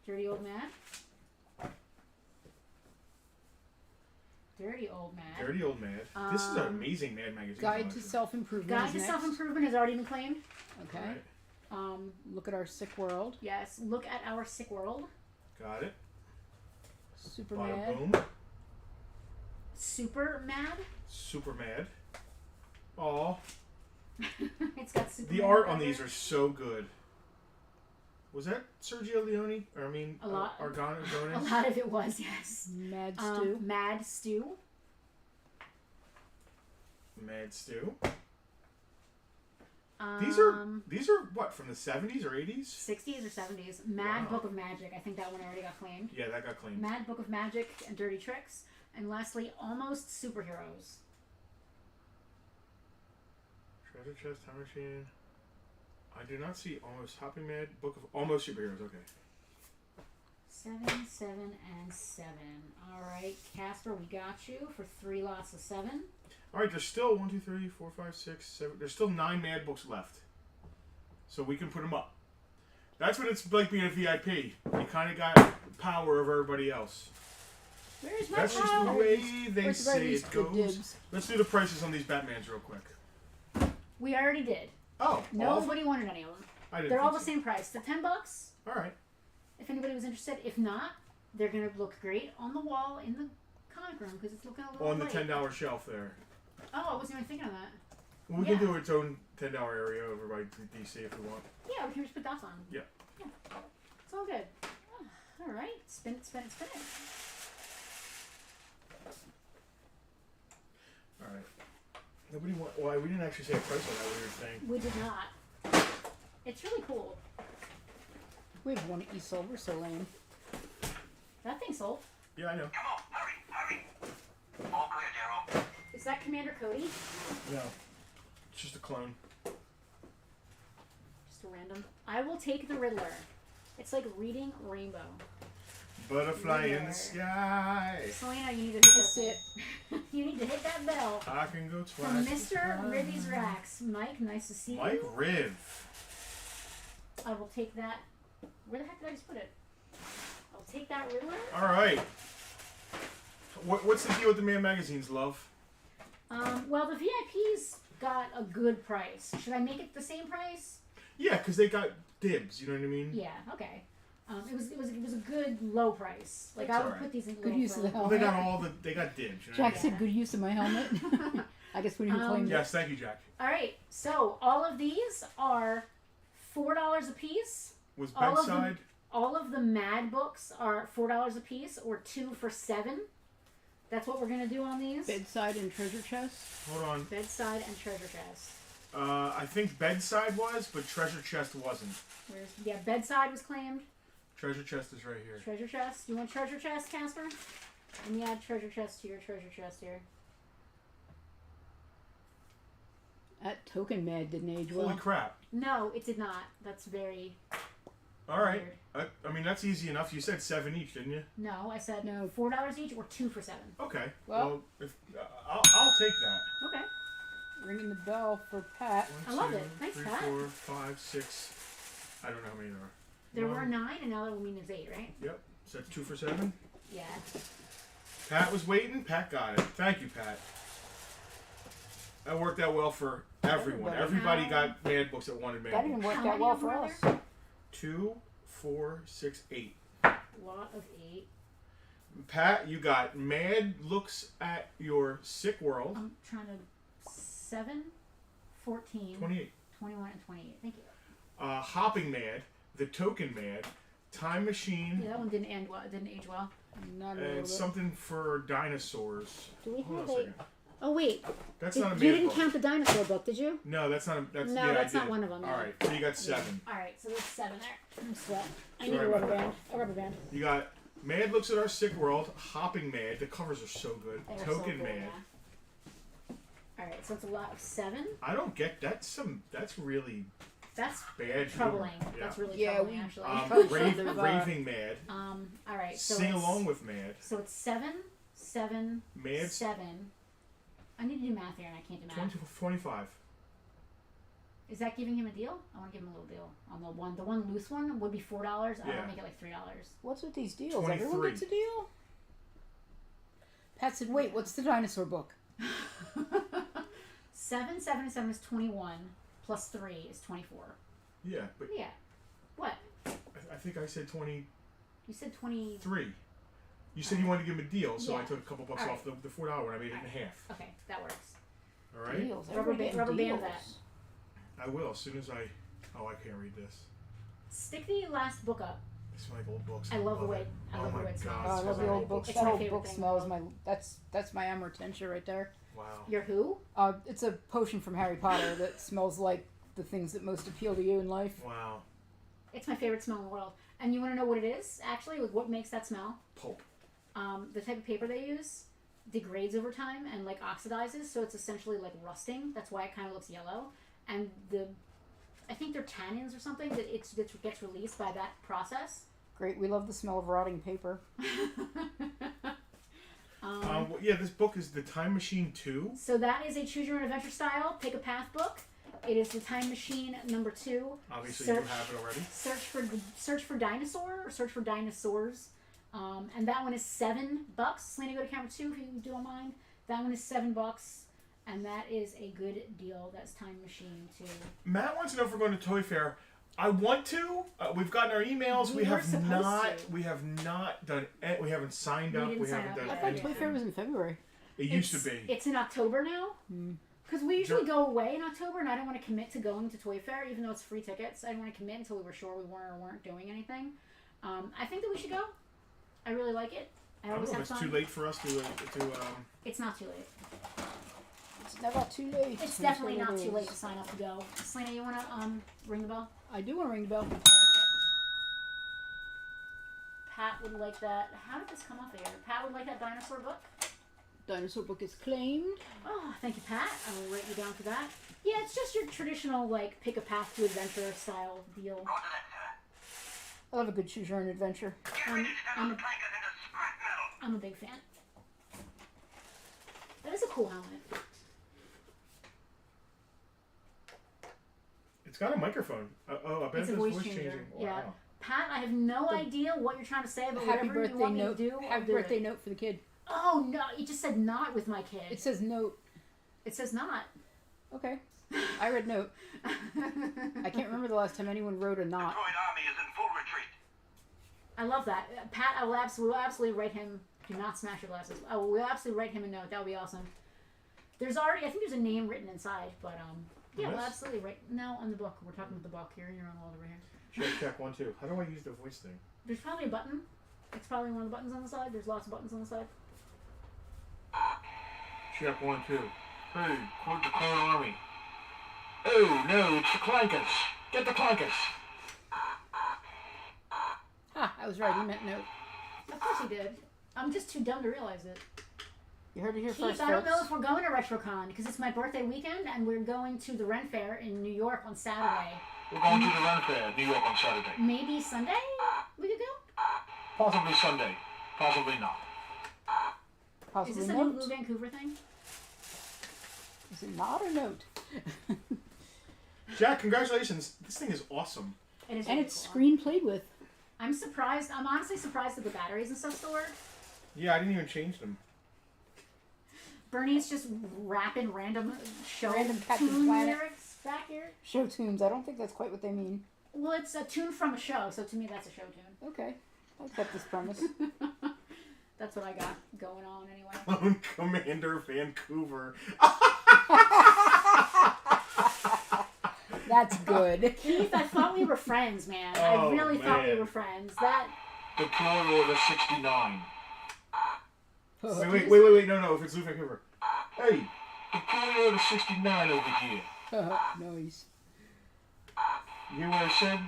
Dirty Old Mad. Dirty Old Mad. Dirty Old Mad. This is an amazing Mad magazine. Guide collection. to Self-Improvement. Guide to Self-Improvement has already been claimed. Okay. Right. Look at our sick world. Yes, look at our sick world. Got it. Super Bada Mad. boom. Super Mad. Super Mad. Aw. It's got Super The Mad art on cover. these are so good. Was that Sergio Leone? Or I mean, A lot. Argano? A lot of it was, yes. Mad Stew. Mad Stew. Mad Stew. Um, These are what, from the 70s or 80s? 60s or 70s. Mad Wow. Book of Magic. I think that one already got claimed. Yeah, that got claimed. Mad Book of Magic and Dirty Tricks. And lastly, Almost Superheroes. Treasure Chest, Time Machine. I do not see Almost Hopping Mad. Book of Almost Superheroes. Okay. 7, 7, and 7. Alright, Casper, we got you for 3 lots of 7. All right, there's still 1, 2, 3, 4, 5, 6, 7. There's still 9 Mad books left, so we can put them up. That's what it's like being a VIP. You kind of got power over everybody else. Where's my That's just the power? way they Where's the say right it good goes. dibs? Let's do the prices on these Batmans real quick. We already did. Oh, Nobody wanted any of them. I didn't. They're all think the so. same price. They're $10. All right. If anybody was interested. If not, they're going to look great on the wall in the comic room because it's looking a little On the light. $10 shelf there. Oh, I wasn't even thinking of that. Well, we Yeah. can do its own $10 area over by DC if we want. Yeah, we can just put dots on. Yeah. Yeah. It's all good. Oh, all right. Spin it, spin it, spin it. Nobody want. Well, we didn't actually say a price on that weird thing. We did not. It's really cool. We have one eSoul. We're so lame. That thing sold. Yeah, I know. Come on, hurry. All clear, Daryl. Is that Commander Cody? No, it's just a clone. Just a random. I will take the Riddler. It's like reading Rainbow. Butterfly in Riddler. the sky. Selena, you need to hit That's that. it. You need to hit that bell. I can go twice. From Mr. Ribby's Racks. Mike, nice to see Mike you. Riv. I will take that. Where the heck did I just put it? I'll take that Riddler. All right. What's the deal with the Man magazines, love? Well, the VIPs got a good price. Should I make it the same price? Yeah, because they got dibs. You know what I mean? Yeah. Okay. It was a good low price. Like That's I would alright. put these in Good little use of the for- Well, they got they got dibs. You know Jack what I mean? said good use of my helmet. I guess we didn't claim Yes, thank you, Jack. All right. So all of these are $4 a piece. Was All of bedside? All of the Mad books are $4 a piece, or 2 for $7. That's what we're gonna do on these. bedside and treasure chest. Hold on. Bedside and treasure chest. I think bedside was, but treasure chest wasn't. Yeah, bedside was claimed. Treasure chest is right here. Treasure chest. You want treasure chest, Casper? Let me add treasure chest to your treasure chest here. That token mad didn't age well. Holy crap! No, it did not. That's very All right. weird. I mean, that's easy enough. You said 7 each, didn't you? No, I said No. $4 each or 2 for $7. Okay. Well- if, I'll take that. Okay. Ringing the bell for Pat. I love it. Thanks, 3, Pat. 4, 5, 6. I don't know how many there are. There were One. 9, and now that will mean there's 8, right? Yep. So that's 2 for 7. Yeah. Pat was waiting. Pat got it. Thank you, Pat. That worked out well for everyone. Everybody. Everybody got Mad books that wanted Mad That even books. worked How out many well of them for are us. there? 2, 4, 6, 8. Lot of 8. Pat, you got Mad looks at your sick world. I'm trying to 7, 14, 28. 21, and 28. Thank you. Hopping Mad, the Token Mad, Time Machine, Yeah, that one didn't end well. It didn't age well. Not a little and bit. something for dinosaurs. Do we Hold on have a a? second. Oh wait, That's you not a Mad didn't book. count the dinosaur book, did you? No, that's not a. That's, No, yeah, that's I not did. one of them, All no. right, so you got 7. All right, so there's 7 there. I'm sweat. I need Sorry a about rubber that. band. A rubber band. You got Mad looks at our sick world, Hopping Mad. The covers are so good. They were Token so cool, Mad. yeah. All right, so it's a lot of 7. I don't get that's really That's bad. troubling. humor. That's really Yeah, troubling, we- actually. probably shouldn't have, Raving Mad. All right, so Sing it's, along with Mad. So it's 7, 7, Mad 7. I need to do math here, and I can't do math. 25. Is that giving him a deal? I want to give him a little deal on the one. The one loose one would be $4. I Yeah. want to make it like $3. What's with these deals? 23. Everyone gets a deal? Pat said, wait, what's the dinosaur book? 7, 7, and 7 is 21. Plus 3 is 24. Yeah, but Yeah. What? I think I said 23. You said 20. You said you wanted to give him a deal, so I Yeah. took a couple bucks All off the $4 one. I made it in half. Okay, that works. All right. Deals. Rubber Everybody ba- getting rubber band deals. that. I will as soon as I. Oh, I can't read this. Stick the last book up. It's like old books. I love the way. it. I Oh love the my way it smells. God, Oh, I it's love the like old old books. It's That my old favorite book thing. smells my. That's my amortentia right there. Wow. Your who? It's a potion from Harry Potter that smells like the things that most appeal to you in life. Wow. It's my favorite smell in the world. And you want to know what it is? Actually, like what makes that smell? Pulp. The type of paper they use degrades over time and like oxidizes, so it's essentially like rusting. That's why it kind of looks yellow. And I think they're tannins or something that that gets released by that process. Great, we love the smell of rotting paper. Well, yeah, this book is The Time Machine 2. So that is a choose your own adventure style pick a path book. It is the Time Machine number 2. Obviously, you have it already. Search for dinosaur or search for dinosaurs. And that one is $7. Selena, go to camera 2 if you don't mind. That one is $7, and that is a good deal. That's Time Machine 2. Matt wants to know if we're going to Toy Fair. I want to. We've gotten our emails. We We were have supposed not. to. We have not done. We haven't signed We up. didn't We sign haven't up done yet. I thought anything. Toy Fair was in February. It used to be. It's in October now. Because we usually go away in October, and I don't want to commit to going to Toy Fair, even though it's free tickets. I didn't want to commit until we were sure we weren't doing anything. I think that we should go. I really like it. I I don't always know have if it's fun. too late for us to. It's not too late. It's never too late. It's definitely not too late to sign up to go. Selena, you want to ring the bell? I do want to ring the bell. Pat would like that. How did this come up here? Pat would like that dinosaur book. Dinosaur book is claimed. Oh, thank you, Pat. I will write you down for that. Yeah, it's just your traditional, like, pick a path to adventure style deal. Roger that, sir. I love a good choose your own adventure. Get ready to turn those tankers into scrap metal. I'm a big fan. That is a cool helmet. It's got a microphone. Oh, I bet It's a it's voice voice changer. changing. Yeah. Wow. Pat, I have no idea what you're trying to say, but Happy whatever you birthday want me note. to do, I'll Happy do birthday it. note for the kid. Oh, no. You just said not with my kid. It says note. It says not. Okay. I read note. I can't remember the last time anyone wrote a The not. droid army is in full retreat. I love that. Pat, we'll absolutely write him. Do not smash your glasses. We'll absolutely write him a note. That would be awesome. There's already, I think there's a name written inside, but yeah, we'll Yes. absolutely write. No, on the book. We're talking about the book. You're on your own world over here. Check 1, 2. How do I use the voice thing? There's probably a button. It's probably one of the buttons on the side. There's lots of buttons on the side. Check 1, 2. Hey, quote the clone army. Oh, no, it's the clankers. Get the clankers. Ah, I was right. He meant note. Of course he did. I'm just too dumb to realize it. You heard it here Keith, first, I don't know folks. if we're going to RetroCon because it's my birthday weekend and we're going to the Ren Fair in New York on Saturday. We're going to the run fair, New York on Saturday. Maybe Sunday we could go? Possibly Sunday. Possibly not. Is Possibly this a new note. Blue Vancouver thing? Is it not or note? Jack, congratulations. This thing is awesome. It is And really it's cool. screen played with. I'm surprised. I'm honestly surprised that the batteries and stuff still work. Yeah, I didn't even change them. Bernie's just rapping random Random Captain tune Planet. lyrics back here. Show tunes. I don't think that's quite what they mean. Well, it's a tune from a show, so to me that's a show tune. Okay. I accept this premise. That's what I got going on anyway. Clone Commander Vancouver. That's good. Keith, I thought we were friends, man. I Oh, really thought we man. were friends. That Deploy Order 69. Wait. No. If it's Lou Vancouver. Hey, deploy Order 69 over here. Noise. You hear what I said?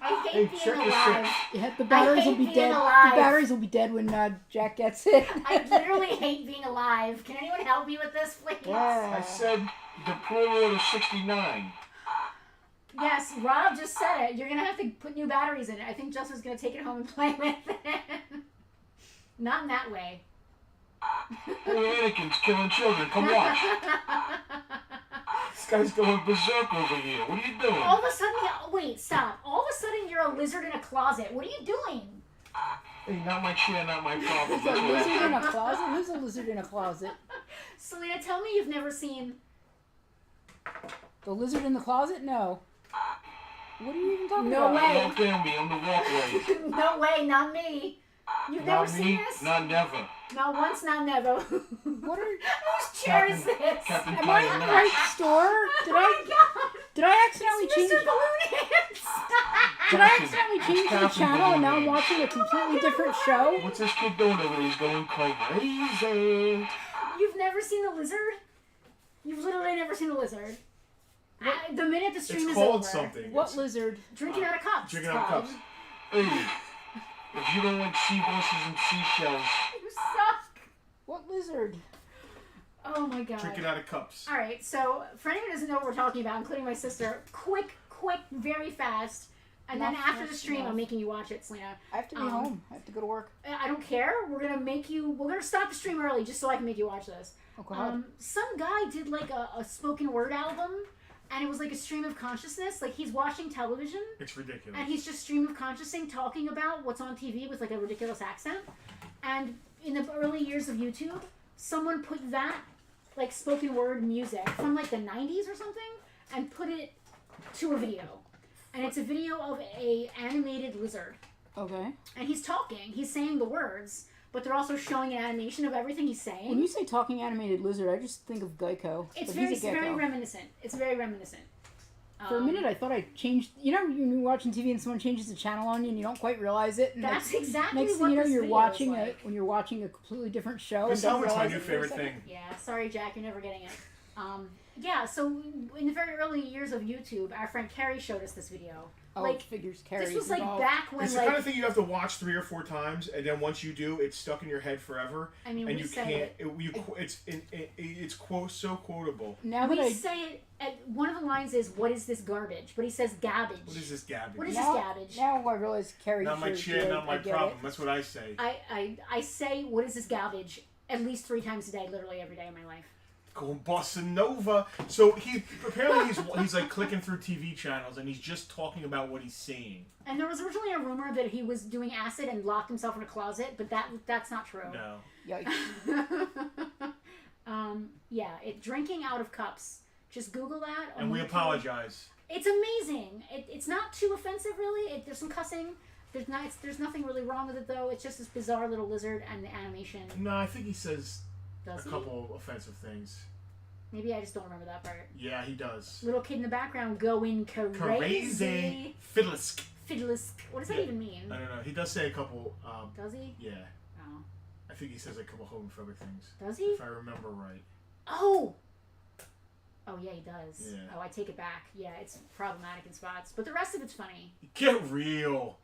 I Hey, hate check being the alive. six. Yeah, the batteries will hate be being dead. alive. The batteries will be dead when Jack gets it. I literally hate being alive. Can anyone help me with this, please? Yeah. I said deploy Order 69. Yes, Rob just said it. You're gonna have to put new batteries in it. I think Justin's gonna take it home and play with it. Not in that way. Hey, Anakin's killing children. Come watch. This guy's going berserk over here. What are you doing? All of a sudden, wait, stop. All of a sudden, you're a lizard in a closet. What are you doing? Hey, not my chair, not my problem. Is a lizard in a closet? Who's a lizard in a closet? Selena, tell me you've never seen. The lizard in the closet? No. What are you even talking No about? way. Don't tell me, I'm the walkway. No way, not me. You've never Not seen me, this? not never. Not once, not never. What are? Whose chair is this? Captain Am I in the right store? Oh my god! Did I accidentally It's change? Mr. Balloon Hands! Did I accidentally It's change the Captain channel and now I'm Balloon. watching a completely different show? What's this kid doing over there? He's going crazy. You've never seen the lizard? You've literally never seen the lizard. The minute the stream It's is called over, something. What It's lizard? drinking out of cups. Drinking it's out of called. cups. Hey, if you don't like seahorses and seashells, You suck. What lizard? Oh my god. Drinking out of cups. All right, so for anyone who doesn't know what we're talking about, including my sister, quick, very fast, and then Enough, after the enough, stream, enough. I'm making you watch it, Selena. I have to be home. I have to go to work. I don't care. We're gonna stop the stream early just so I can make you watch this. Oh, go ahead. Some guy did like a spoken word album, and it was like a stream of consciousness. Like he's watching television, It's ridiculous. and he's just stream of consciousness talking about what's on TV with like a ridiculous accent. And in the early years of YouTube, someone put that like spoken word music from like the 90s or something and put it to a video. And it's a video of a animated lizard. Okay. And he's talking, he's saying the words, but they're also showing an animation of everything he's saying. When you say talking animated lizard, I just think of Geico. It's but he's a very gecko. reminiscent. It's very reminiscent. For a minute, I thought I changed. You know, you're watching TV and someone changes the channel on you, and you don't quite realize it. And That's exactly next what thing you know, this you're video watching is like. when you're watching a completely different show. This and don't helmet's my realize new it for a favorite second. thing. Yeah, sorry, Jack, you're never getting it. Yeah, so in the very early years of YouTube, our friend Carrie showed us this video. Oh, like, figures carry. this was like back when It's the kind of thing you have to watch 3 or 4 times, and then once you do, it's stuck in your head forever. I mean, and we you say can't. It's so quotable. Now that we I say it. One of the lines is, "What is this garbage?" But he says garbage. What is this garbage? What is now, this garbage? now I realize carry. Not my chair, not my problem. That's what I say. I say, "What is this garbage?" at least 3 times a day, literally every day of my life. Going bossa nova. So he's like clicking through TV channels and he's just talking about what he's seeing. And there was originally a rumor that he was doing acid and locked himself in a closet, but that's not true. No. Yikes. Yeah, drinking out of cups. Just Google that. And we apologize. It's amazing. It's not too offensive, really. There's some cussing. There's nothing really wrong with it, though. It's just this bizarre little lizard and the animation. No, I think he says Does a couple offensive things. Maybe I just don't remember that part. Yeah, he does. Little kid in the background going crazy. Crazy. Fiddlisk. Fiddlisk. What does that even mean? I don't know. He does say a couple. Does he? Yeah. Oh. I think he says a couple homophobic things. Does he? If I remember right. Oh! Oh, yeah, he does. Yeah. Oh, I take it back. Yeah, it's problematic in spots. But the rest of it's funny. Get real.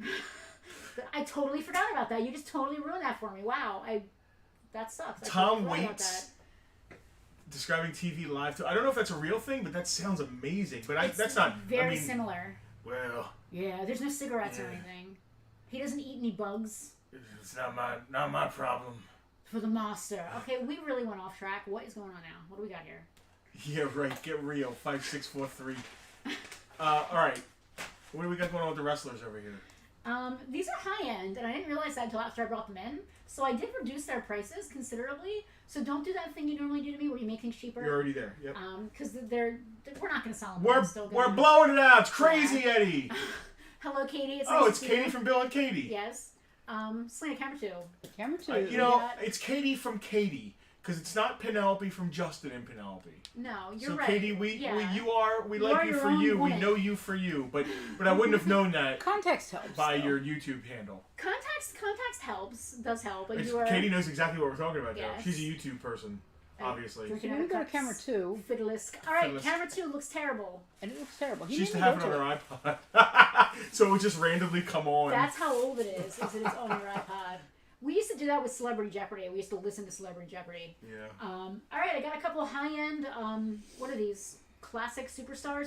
But I totally forgot about that. You just totally ruined that for me. Wow. That sucks. I Tom totally forgot about Waits that. describing TV live. I don't know if that's a real thing, but that sounds amazing. But It's that's not very similar. Well, Yeah, there's no cigarettes or Yeah. anything. He doesn't eat any bugs. it's not my problem. For the master. Okay, we really went off track. What is going on now? What do we got here? Yeah, right. Get real. 5643. All right. What do we got going on with the wrestlers over here? These are high end, and I didn't realize that until after I brought them in. So I did reduce their prices considerably. So don't do that thing you normally do to me, where you make things cheaper. You're already there. Yep. Because we're not going to sell them. We're blowing it out. It's crazy, Yeah. Eddie. Hello, Katie. It's Oh, nice it's to see Katie you. from Bill and Katie. Yes. Selena, camera 2. Camera 2. It's Katie from Katie. Because it's not Penelope from Justin and Penelope. No, you're So right. Katie, we like you your for own you. woman. We know you for you. But I wouldn't have known that Context helps. by though. your YouTube handle. Context does help. But you are Katie knows exactly what we're talking about. Yes. Though. She's a YouTube person, obviously. drinking Can out we of go to cups. camera 2? Fiddlisk. All right, Fiddlisk. camera 2 looks terrible. And it looks terrible. She used to have it on her iPod. So it would just randomly come on. That's how old it is that it's on your iPod. We used to do that with Celebrity Jeopardy. We used to listen to Celebrity Jeopardy. Yeah. All right, I got a couple high-end, what are these? Classic Superstars?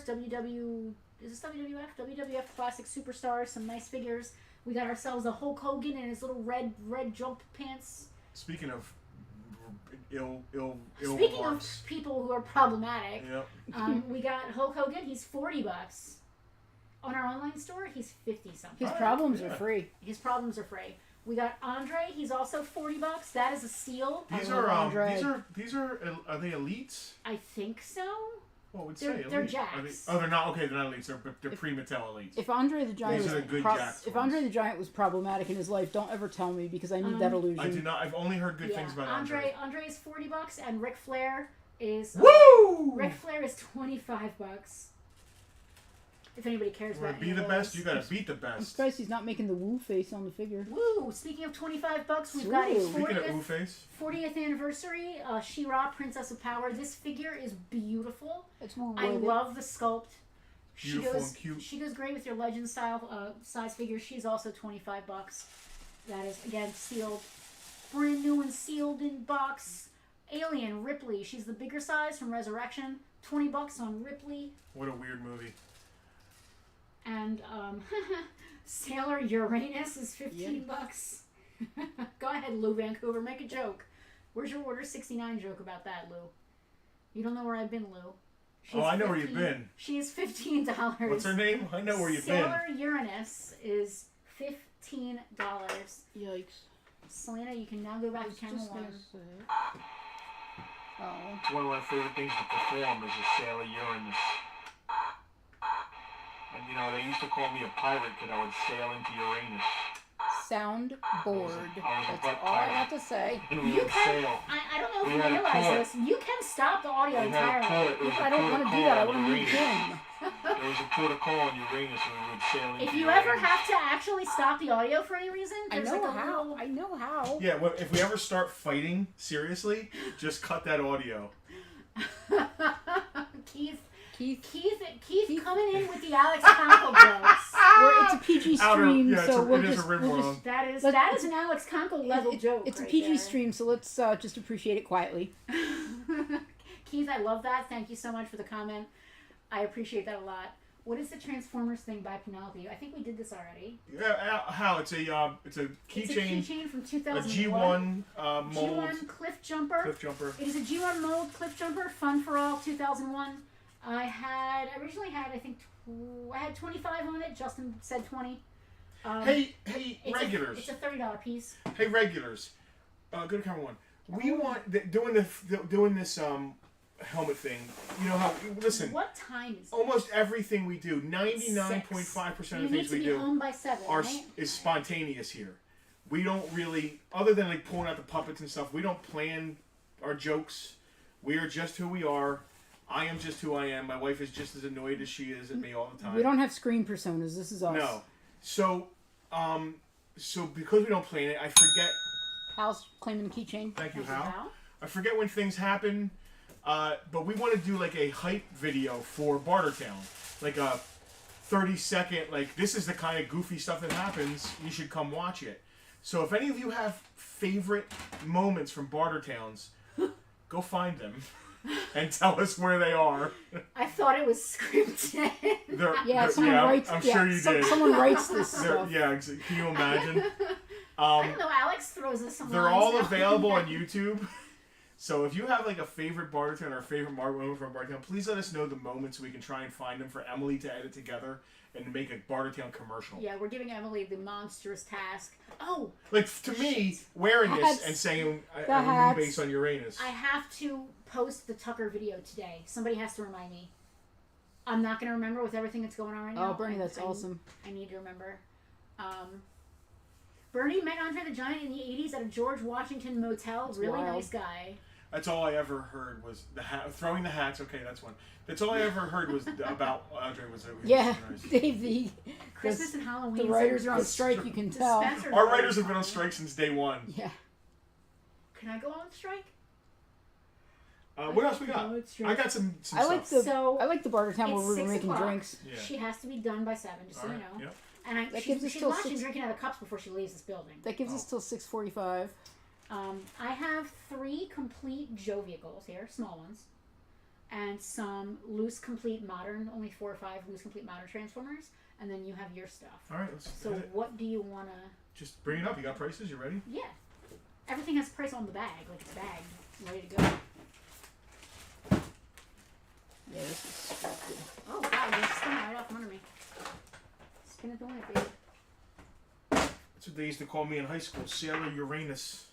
Is this WWF? WWF Classic Superstars. Some nice figures. We got ourselves a Hulk Hogan in his little red jump pants. Speaking of ill Speaking remarks. of people who are problematic, Yep. we got Hulk Hogan. He's $40. On our online store, he's 50 something. His problems are free. His problems are free. We got Andre. He's also $40. That is a steal. These I love are Andre. these are they elites? I think so. Well, we'd They're- say they're elite. jacks. They're not okay. They're not elites. They're pre-Mattel elites. If Andre the Giant These are was the good Jacks if ones. Andre the Giant was problematic in his life, don't ever tell me because I need that illusion. I do not. I've only heard good things about Andre. Andre is $40, and Ric Flair is Woo! Ric Flair is $25. If anybody cares You wanna about be any the of best, those. you gotta beat the I'm best. surprised he's not making the woo face on the figure. Woo! Speaking of $25, we've got a Ooh. Speaking of 40th, Ooface, 40th anniversary She-Ra, Princess of Power. This figure is beautiful. It's woo I love the sculpt. Beautiful and cute. She goes great with your legend style size figure. She's also $25. That is again sealed, brand new and sealed in box. Alien Ripley. She's the bigger size from Resurrection. $20 on Ripley. what a weird movie. And Sailor Uranus is $15. Go ahead, Lou Vancouver. Make a joke. Where's your Order 69 joke about that, Lou? You don't know where I've been, Lou. Oh, I know where you've been. She is $15. What's her name? I know where you've Sailor Uranus is $15. Yikes. Selena, you can now go back to camera Just 1. gonna say. Oh. It's one of my favorite things to perform is a Sailor Uranus. And you know, they used to call me a pirate because I would sail into Uranus. Sound bored. I was a That's butt all I pirate. have to say. And we You would can. sail. I don't know if We you had a realize tour. this. You can stop the audio We had a entirely. tour. It was a I don't want to do that. I want to meet Uranus. him. There was a port of call on Uranus when we would sail into If you Uranus. ever have to actually stop the audio for any reason, I there's know like a how. little... I know how. Yeah, well, if we ever start fighting seriously, just cut that audio. Keith coming in with the Alex Conkle jokes. It's a PG stream, so we'll just That is an Alex Conkle level joke. It's a right PG there. stream, so let's just appreciate it quietly. Keith, I love that. Thank you so much for the comment. I appreciate that a lot. What is the Transformers thing by Penelope? I think we did this already. Yeah, how it's a keychain. It's a keychain from 2001. A G1 mold. G1 cliff jumper. Cliff jumper. It is a G1 mold cliff jumper. Fun for all 2001. I originally had, I think, I had 25 on it. Justin said 20. Hey, regulars. It's a $30 piece. Hey, regulars. Go to camera one. We want doing this helmet thing. You know how? Listen. What time is it? Almost everything we do, 99.5% of the things we do, You need to be home by 7, right? is spontaneous here. We don't really, other than like pulling out the puppets and stuff, we don't plan our jokes. We are just who we are. I am just who I am. My wife is just as annoyed as she is at me all the time. We don't have screen personas. This is us. No. So because we don't plan it, I forget. Hal's claiming the keychain. Thank you, Hal. I forget when things happen. But we want to do like a hype video for Bartertown. Like a 30-second, like, this is the kind of goofy stuff that happens. You should come watch it. So if any of you have favorite moments from Bartertowns, go find them and tell us where they are. I thought it was scripted. Someone writes. I'm sure you did. Someone writes this stuff. Can you imagine? I don't know. Alex throws us some They're lines all now. available on YouTube. So if you have like a favorite Bartertown or a favorite moment from Bartertown, please let us know the moments so we can try and find them for Emily to edit together and make a Bartertown commercial. Yeah, we're giving Emily the monstrous task. Oh! Like, to me, wearing this and saying a moon base on Uranus. I have to post the Tucker video today. Somebody has to remind me. I'm not going to remember with everything that's going on right now. Oh, Bernie, that's awesome. I need to remember. Bernie met Andre the Giant in the 80s at a George Washington motel. That's really wild. nice guy. That's all I ever heard was the throwing the hats. Okay, that's one. That's all I ever heard was about Andre was Yeah, nice. Dave, the Christmas and Halloween. the writers are on strike, you can tell. Our writers have been on strike since day one. Yeah. Can I go on strike? What else we got? I got some I like stuff. I like the Bartertown where It's we were 6 making o'clock. drinks. Yeah. She has to be done by 7, just so you know. Yep. And That she's gives us she's till watching 6. drinking out of cups before she leaves this building. That gives us till 6:45. I have 3 complete Joe vehicles here, small ones, and some loose complete modern, only 4 or 5 loose complete modern Transformers, and then you have your stuff. All right, let's So what do you want to... just bring it up. You got prices? You ready? Yeah. Everything has price on the bag, like it's bagged, ready to go. Yeah, this is scripted. Oh, wow, you're spinning right off under me. Spin it the way, baby. That's what they used to call me in high school, Sailor Uranus.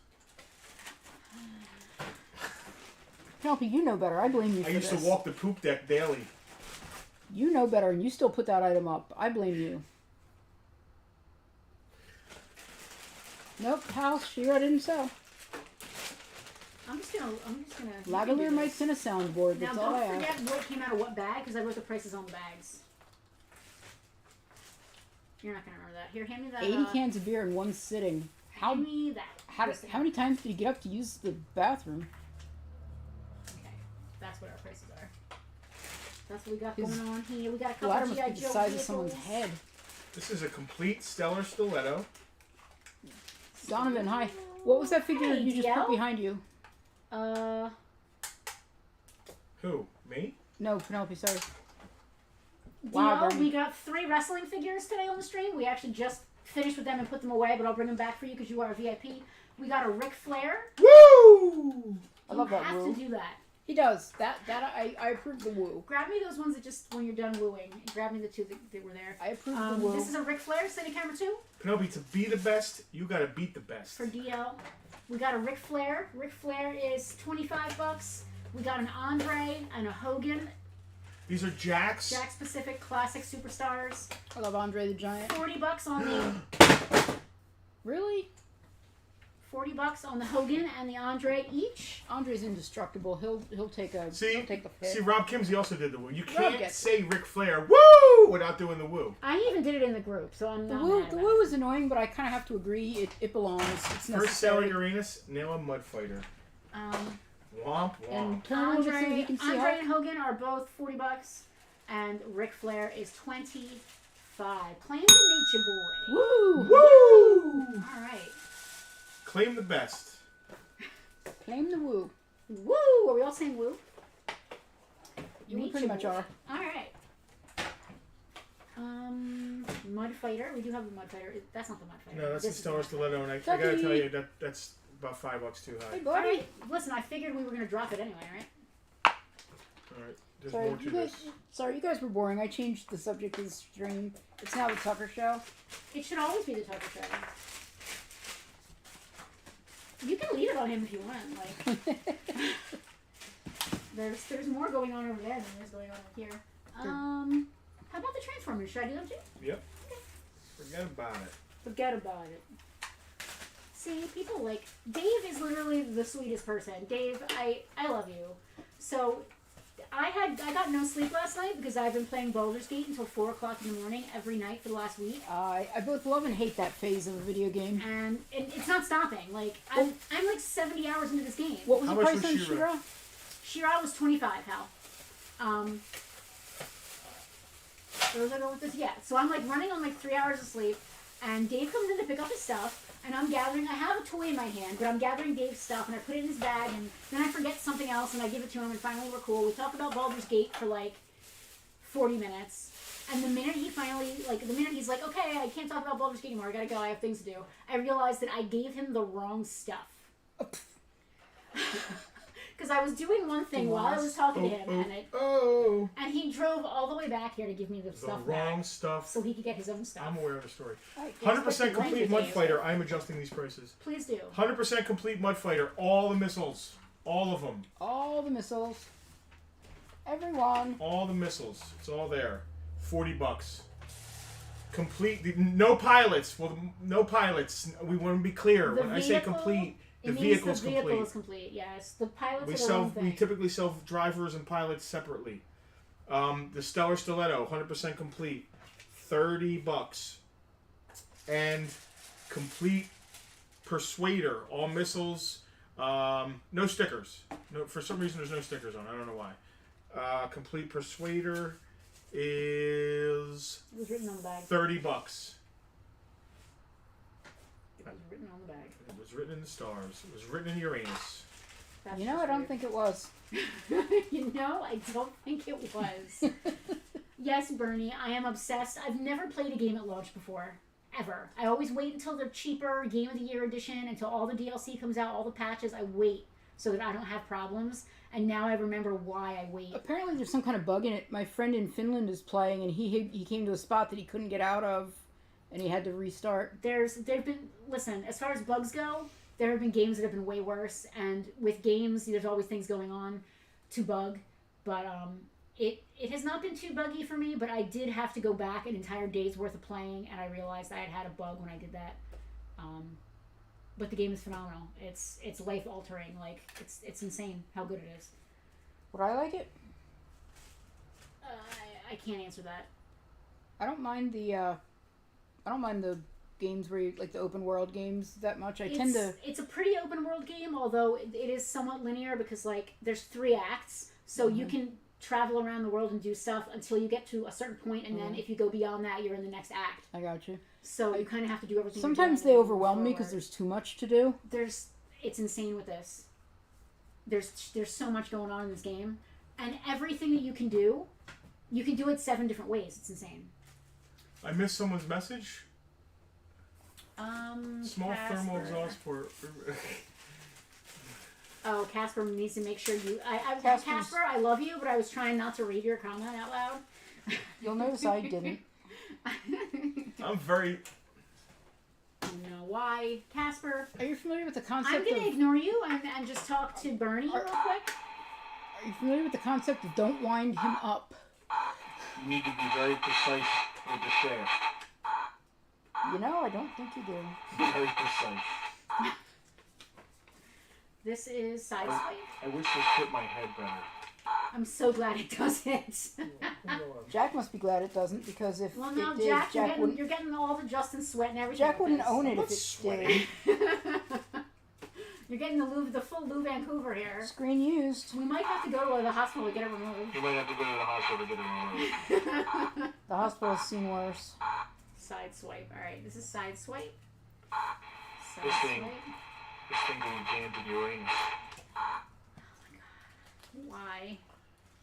Penelope, you know better. I blame you for I used this. to walk the poop deck daily. You know better, and you still put that item up. I blame you. Nope, house, Shira didn't sell. I'm just gonna. Lavalier mics and a soundboard. Now That's all I don't have. forget what came out of what bag, because I wrote the prices on the bags. You're not gonna remember that. Here, hand me that. 80 cans of beer in one sitting. Hand me that. How many times did you get up to use the bathroom? Okay, that's what our prices are. That's what we got going on here. We got a couple Ladder of must G.I. be the Joe size vehicles. of someone's head. This is a complete stellar stiletto. Donovan, hi. What was that figure Hey, you just DL? put behind you? Who? Me? No, Penelope, sorry. Wow, Bernie. we got 3 wrestling figures today on the stream. We actually just finished with them and put them away, but I'll bring them back for you because you are a VIP. We got a Ric Flair. Woo! I love that You have woo. to do that. He does. I approve the woo. Grab me those ones that just, when you're done wooing, grab me the 2 that were there. I approve the woo. This is a Ric Flair, City Camera 2 Penelope, to be the best, you gotta beat the best. for DL. We got a Ric Flair. Ric Flair is $25. We got an Andre and a Hogan. These are Jack's. Jack's Pacific Classic Superstars. I love Andre the Giant. $40 on the... Really? $40 on the Hogan and the Andre each. Andre's indestructible. He'll take a See, he'll take the hit. see, Rob Kimsey also did the woo. You Rob can't gets say Ric Flair woo without doing the woo. I even did it in the group, so I'm The not woo, mad the about woo it. is annoying, but I kind of have to agree. It belongs. It's necessary. First selling Uranus, nail a mud fighter. Womp womp. And turn around just so Andre, you can see Andre Hulk. and Hogan are both $40, and Ric Flair is $25. Claim the Nature Boy. Woo! Woo! All right. Claim the best. Claim the woo. Woo! Are we all saying woo? You Nature pretty much Boy. are. All right. Mud Fighter. We do have a Mud Fighter. That's not the Mud Fighter. No, that's This the is Stellar Mud Fighter. Stiletto, and I Ducky. gotta tell you that's about $5 too high. Hey, All buddy. right. Listen, I figured we were gonna drop it anyway, right? All right, there's Sorry, more to this. you guys were boring. I changed the subject of the stream. It's now the Tucker Show. It should always be the Tucker Show. You can leave it on him if you want. Like, there's more going on over there than there's going on over here. How about the Transformers? Should I do them too? Yep. Forget about it. Forget about it. See, people like Dave is literally the sweetest person. Dave, I love you. So I got no sleep last night because I've been playing Baldur's Gate until 4 o'clock in the morning every night for the last week. I both love and hate that phase of a video game. And it's not stopping. Like I'm like 70 hours into this game. What was How the much price was on She-Ra? She-Ra? She-Ra was 25, Hal. So was I going with this? Yeah. So I'm like running on like 3 hours of sleep, and Dave comes in to pick up his stuff, and I'm gathering. I have a toy in my hand, but I'm gathering Dave's stuff, and I put it in his bag, and then I forget something else, and I give it to him, and finally we're cool. We talk about Baldur's Gate for like 40 minutes, and the minute he's like, okay, I can't talk about Baldur's Gate anymore. I gotta go. I have things to do. I realized that I gave him the wrong stuff. Because I was doing one thing while I was talking to him, and he drove all the way back here to give me the stuff wrong back, stuff. so he could get his own stuff. I'm aware of the story. Yes, 100% but complete Dave Mud is. Fighter. I'm adjusting these prices. Please do. 100% complete Mud Fighter. All the missiles. All of them. All the missiles. Everyone. All the missiles. It's all there. $40. Complete. No pilots. Well, no pilots. We want to be clear. The When I say vehicle, complete, the It means vehicle's the vehicle complete. is complete. Yes, the pilots We are their own we thing. typically sell drivers and pilots separately. The Stellar Stiletto, 100% complete, $30, and complete Persuader, all missiles, no stickers. No, for some reason there's no stickers on. I don't know why. Complete Persuader is It was written on the bag. $30. It was written on the bag. It was written in the stars. It was written in Uranus. That's You know, just I don't weird. think it was. You know, I don't think it was. Yes, Bernie, I am obsessed. I've never played a game at launch before. Ever. I always wait until the cheaper Game of the Year edition, until all the DLC comes out, all the patches. I wait so that I don't have problems. And now I remember why I wait. Apparently there's some kind of bug in it. My friend in Finland is playing, and he came to a spot that he couldn't get out of, and he had to restart. There've been, listen, as far as bugs go, there have been games that have been way worse, and with games, there's always things going on to bug, but it has not been too buggy for me, but I did have to go back an entire day's worth of playing, and I realized I had a bug when I did that. But the game is phenomenal. It's life altering. Like it's insane how good it is. Would I like it? I can't answer that. I don't mind the games where you, like the open world games that much. It's a pretty open world game, although it is somewhat linear because like there's 3 acts, so you can travel around the world and do stuff until you get to a certain point, and then if you go beyond that, you're in the next act. I got you. So you kind of have to do everything. Sometimes they overwhelm me because there's too much to do. It's insane with this. There's so much going on in this game, and everything that you can do it 7 different ways. It's insane. I missed someone's message. Small thermal Casper. exhaust port. Oh, Casper needs to make sure you. Casper's- Casper, I love you, but I was trying not to read your comment out loud. You'll notice I didn't. I'm very. You know why, Casper? Are you familiar with the I'm concept gonna of? ignore you and just talk to Bernie real quick. Are you familiar with the concept of don't wind him up? You need to be very precise with the share. You know, I don't think you do. Very precise. This is side swipe. I wish this fit my head better. I'm so glad it doesn't. Jack must be glad it doesn't, because if Well, no, it did, Jack, wouldn't. you're getting all the Justin sweat and everything. Jack with wouldn't this. own it I'm if not it sweating. did. You're getting the full Lou Vancouver here. Screen used. We might have to go to the hospital to get it removed. You might have to go to the hospital to get it removed. The hospital's seen worse. Side swipe. All right, this is side swipe. Side This thing. swipe. This thing getting jammed in your anus. Why?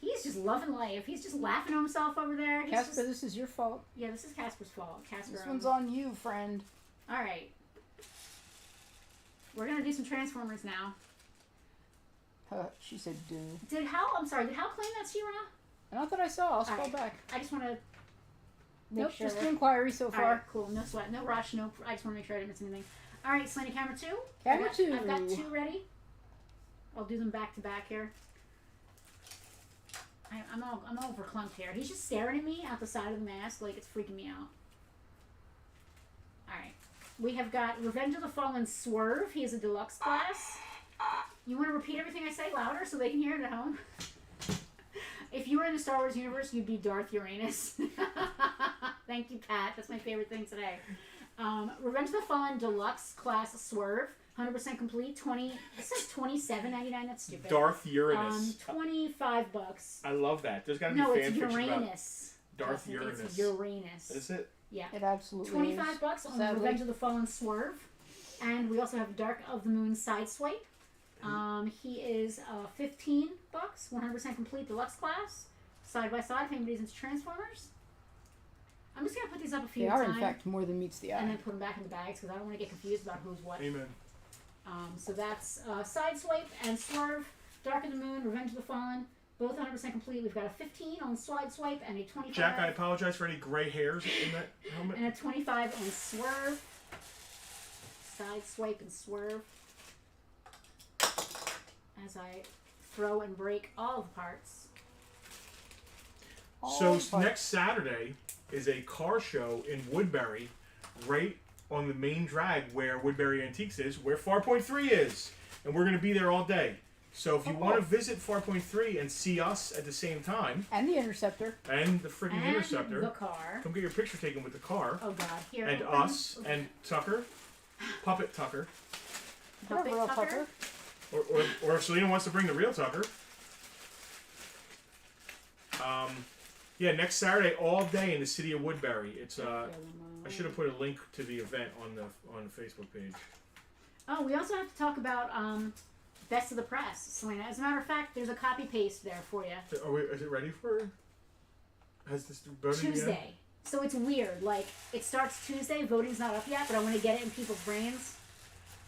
He's just loving life. He's just laughing to himself over there. He's Casper, just... this is your fault. Yeah, this is Casper's fault. Casper. This one's on you, friend. All right. We're gonna do some Transformers now. She said do. Did Hal? I'm sorry. Did Hal claim that She-Ra? Not that I saw. I'll scroll Alright. back. I just want to. Nope, just an inquiry so All far. right, cool. No sweat, no rush, no. I just want to make sure I didn't miss anything. All right, Slaney camera 2. Camera I've 2. got 2 ready. I'll do them back to back here. I'm all verklempt here. He's just staring at me out the side of the mask like it's freaking me out. All right, we have got Revenge of the Fallen Swerve. He is a deluxe class. You want to repeat everything I say louder so they can hear it at home? If you were in the Star Wars universe, you'd be Darth Uranus. Thank you, Pat. That's my favorite thing today. Revenge of the Fallen Deluxe Class Swerve. 100% complete. This says $27.99. That's stupid. Darth Uranus. $25. I love that. There's got to be No, fan it's fiction about Uranus. Darth It's Uranus. Uranus. Is it? Yeah. It absolutely $25 is. on Sadly. Revenge of the Fallen Swerve. And we also have Dark of the Moon Side Swipe. He is $15. 100% complete deluxe class. Side by side if anybody's into Transformers. I'm just going to put these up a few They at a are, time. in fact, more than meets the And eye. then put them back in the bags because I don't want to get confused about who's what. Amen. So that's Side Swipe and Swerve, Dark of the Moon, Revenge of the Fallen, both 100% complete. We've got a 15 on Side Swipe and a 25. Jack, I apologize for any gray hairs in that helmet. And a 25 on Swerve. Side Swipe and Swerve. As I throw and break all the parts. So next Saturday is a car show in Woodbury, right on the main drag where Woodbury Antiques is, where Farpoint 3 is. And we're going to be there all day. So if you want to visit Farpoint 3 and see us at the same time, And the Interceptor. and the freaking And Interceptor, the car. come get your picture taken with the car, Oh god, here. and open. us, and Tucker, Puppet Tucker, Puppet Real Tucker. or if Selena wants to bring the real Tucker. Yeah, next Saturday all day in the city of Woodbury. It's I should have put a link to the event on the Facebook page. Oh, we also have to talk about Best of the Press, Selena. As a matter of fact, there's a copy paste there for you. Is it ready for? Has this voting Tuesday. yet? So it's weird. Like, it starts Tuesday, voting's not up yet, but I want to get it in people's brains.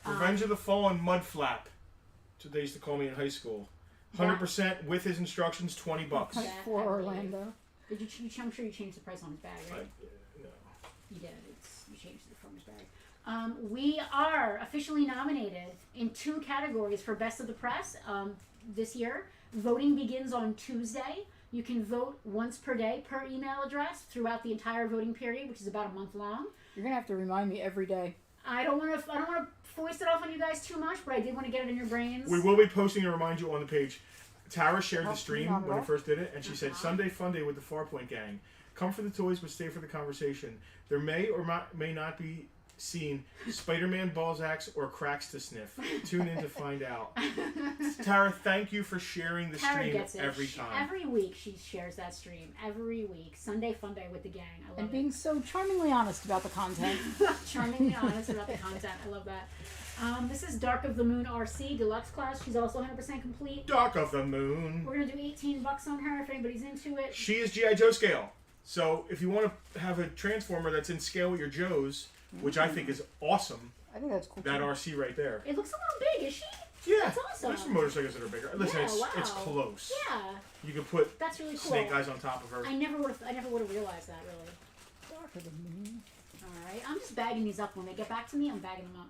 Revenge of the Fallen Mud Flap. That's what they used to call me in high school. 100% with his instructions, $20. That, For I believe. Orlando. Did you? I'm sure you changed the price on his bag, right? No. You did. You changed it from his bag. We are officially nominated in 2 categories for Best of the Press this year. Voting begins on Tuesday. You can vote once per day per email address throughout the entire voting period, which is about a month long. You're going to have to remind me every day. I don't want to foist it off on you guys too much, but I did want to get it in your brains. We will be posting to remind you on the page. Tara shared Oh, the stream not at when all. we first did it, and she said, Sunday Fun Day with the Farpoint Gang. Come for the toys, but stay for the conversation. There may or may not be seen Spider-Man Balzacs or cracks to sniff. Tune in to find out. Tara, thank you for sharing the Tara stream gets it. every time. Every week she shares that stream. Every week. Sunday Fun Day with the gang. I love And it. being so charmingly honest about the content. Charmingly honest about the content. I love that. This is Dark of the Moon RC Deluxe Class. She's also 100% complete. Dark of the Moon. We're going to do $18 on her if anybody's into it. She is G.I. Joe scale. So if you want to have a Transformer that's in scale with your Joes, which I think is awesome, I think that's cool. that too. RC right there. It looks a little big, is she? Yeah, That's awesome. there's some motorcycles that are bigger. Listen, Yeah, it's wow. close. Yeah, You could put that's really cool. Snake Eyes on top of her. I never would have realized that, really. Dark of the Moon. Alright, I'm just bagging these up. When they get back to me, I'm bagging them up.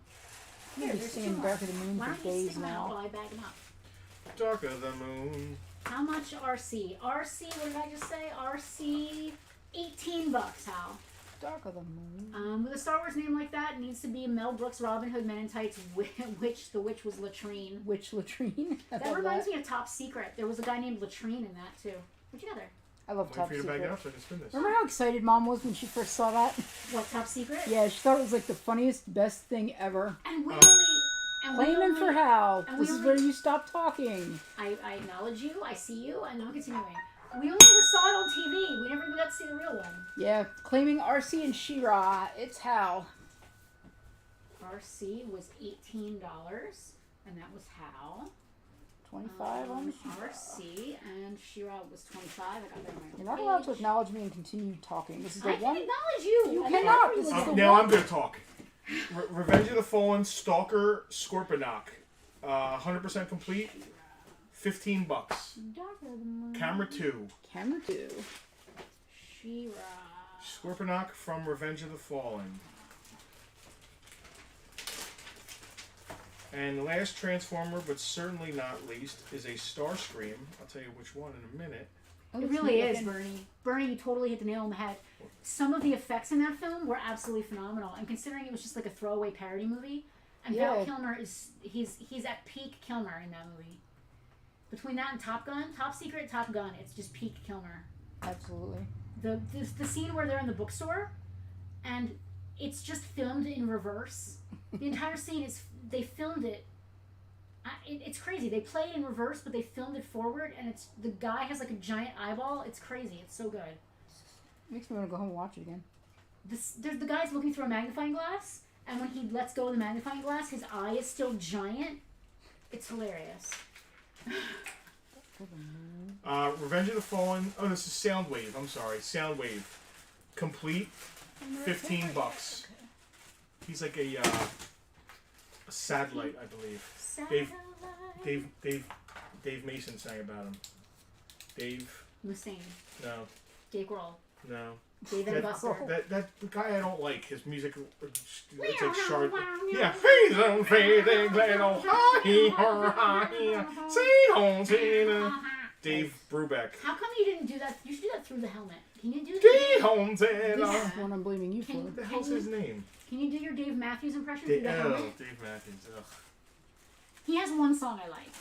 I'm going to be there's singing two Dark of the Moon Why for don't you days stick them out while now. I bag them up? Dark of the Moon. How much RC? RC, what did I just say? RC, $18, Hal. Dark of the Moon. With a Star Wars name like that, it needs to be Mel Brooks, Robin Hood, Men in Tights, Witch. The Witch was Latrine. Witch Latrine. That reminds me of Top Secret. There was a guy named Latrine in that too. What you got there? I love Wait Top for you to bag it Secret. up so I can spin this. Remember how excited Mom was when she first saw that? What, Top Secret? Yeah, she thought it was like the funniest, best thing ever. And we Claiming for Hal. and This we is only- where you stop talking. I acknowledge you. I see you, and I'm continuing. We only ever saw it on TV. We never even got to see the real one. Yeah, claiming RC and She-Ra. It's Hal. RC was $18, and that was Hal. 25 on the She-Ra. RC and She-Ra was 25. I got that on my You're not allowed to acknowledge me and continue talking. This is the I can one. acknowledge you. You I'm cannot. not This is really- the Now one- I'm gonna talk. Revenge of the Fallen, Stalker, Scorponok, 100% complete, $15. Dark of the Moon. Camera 2, Camera 2. She-Ra. Scorponok from Revenge of the Fallen. And the last Transformer, but certainly not least, is a Starscream. I'll tell you which one in a minute. Oh, It it's really me is, looking. Bernie. Bernie, you totally hit the nail on the head. Some of the effects in that film were absolutely phenomenal, and considering it was just like a throwaway parody movie, and Val Yeah. Kilmer he's at peak Kilmer in that movie. Between that and Top Gun, Top Secret, Top Gun, it's just peak Kilmer. Absolutely. The scene where they're in the bookstore, and it's just filmed in reverse. The entire scene is they filmed it. It's crazy. They play it in reverse, but they filmed it forward, and it's the guy has like a giant eyeball. It's crazy. It's so good. Makes me want to go home and watch it again. There's the guy's looking through a magnifying glass, and when he lets go of the magnifying glass, his eye is still giant. It's hilarious. Revenge of the Fallen. Oh, this is Soundwave. I'm sorry, Soundwave. Complete, $15. He's like a satellite, I believe. Dave Mason sang about him. Dave. Mustaine. No. Dave Grohl. No. Dave and Buster. That guy I don't like. His music. It's like sharp. Yeah. He's unfading little Dave Brubeck. How come you didn't do that? You should do that through the helmet. Can you do that? This is one I'm blaming you for. What the hell's his name? Can you do your Dave Matthews impression through the helmet? Dave Matthews. Ugh. He has one song I like.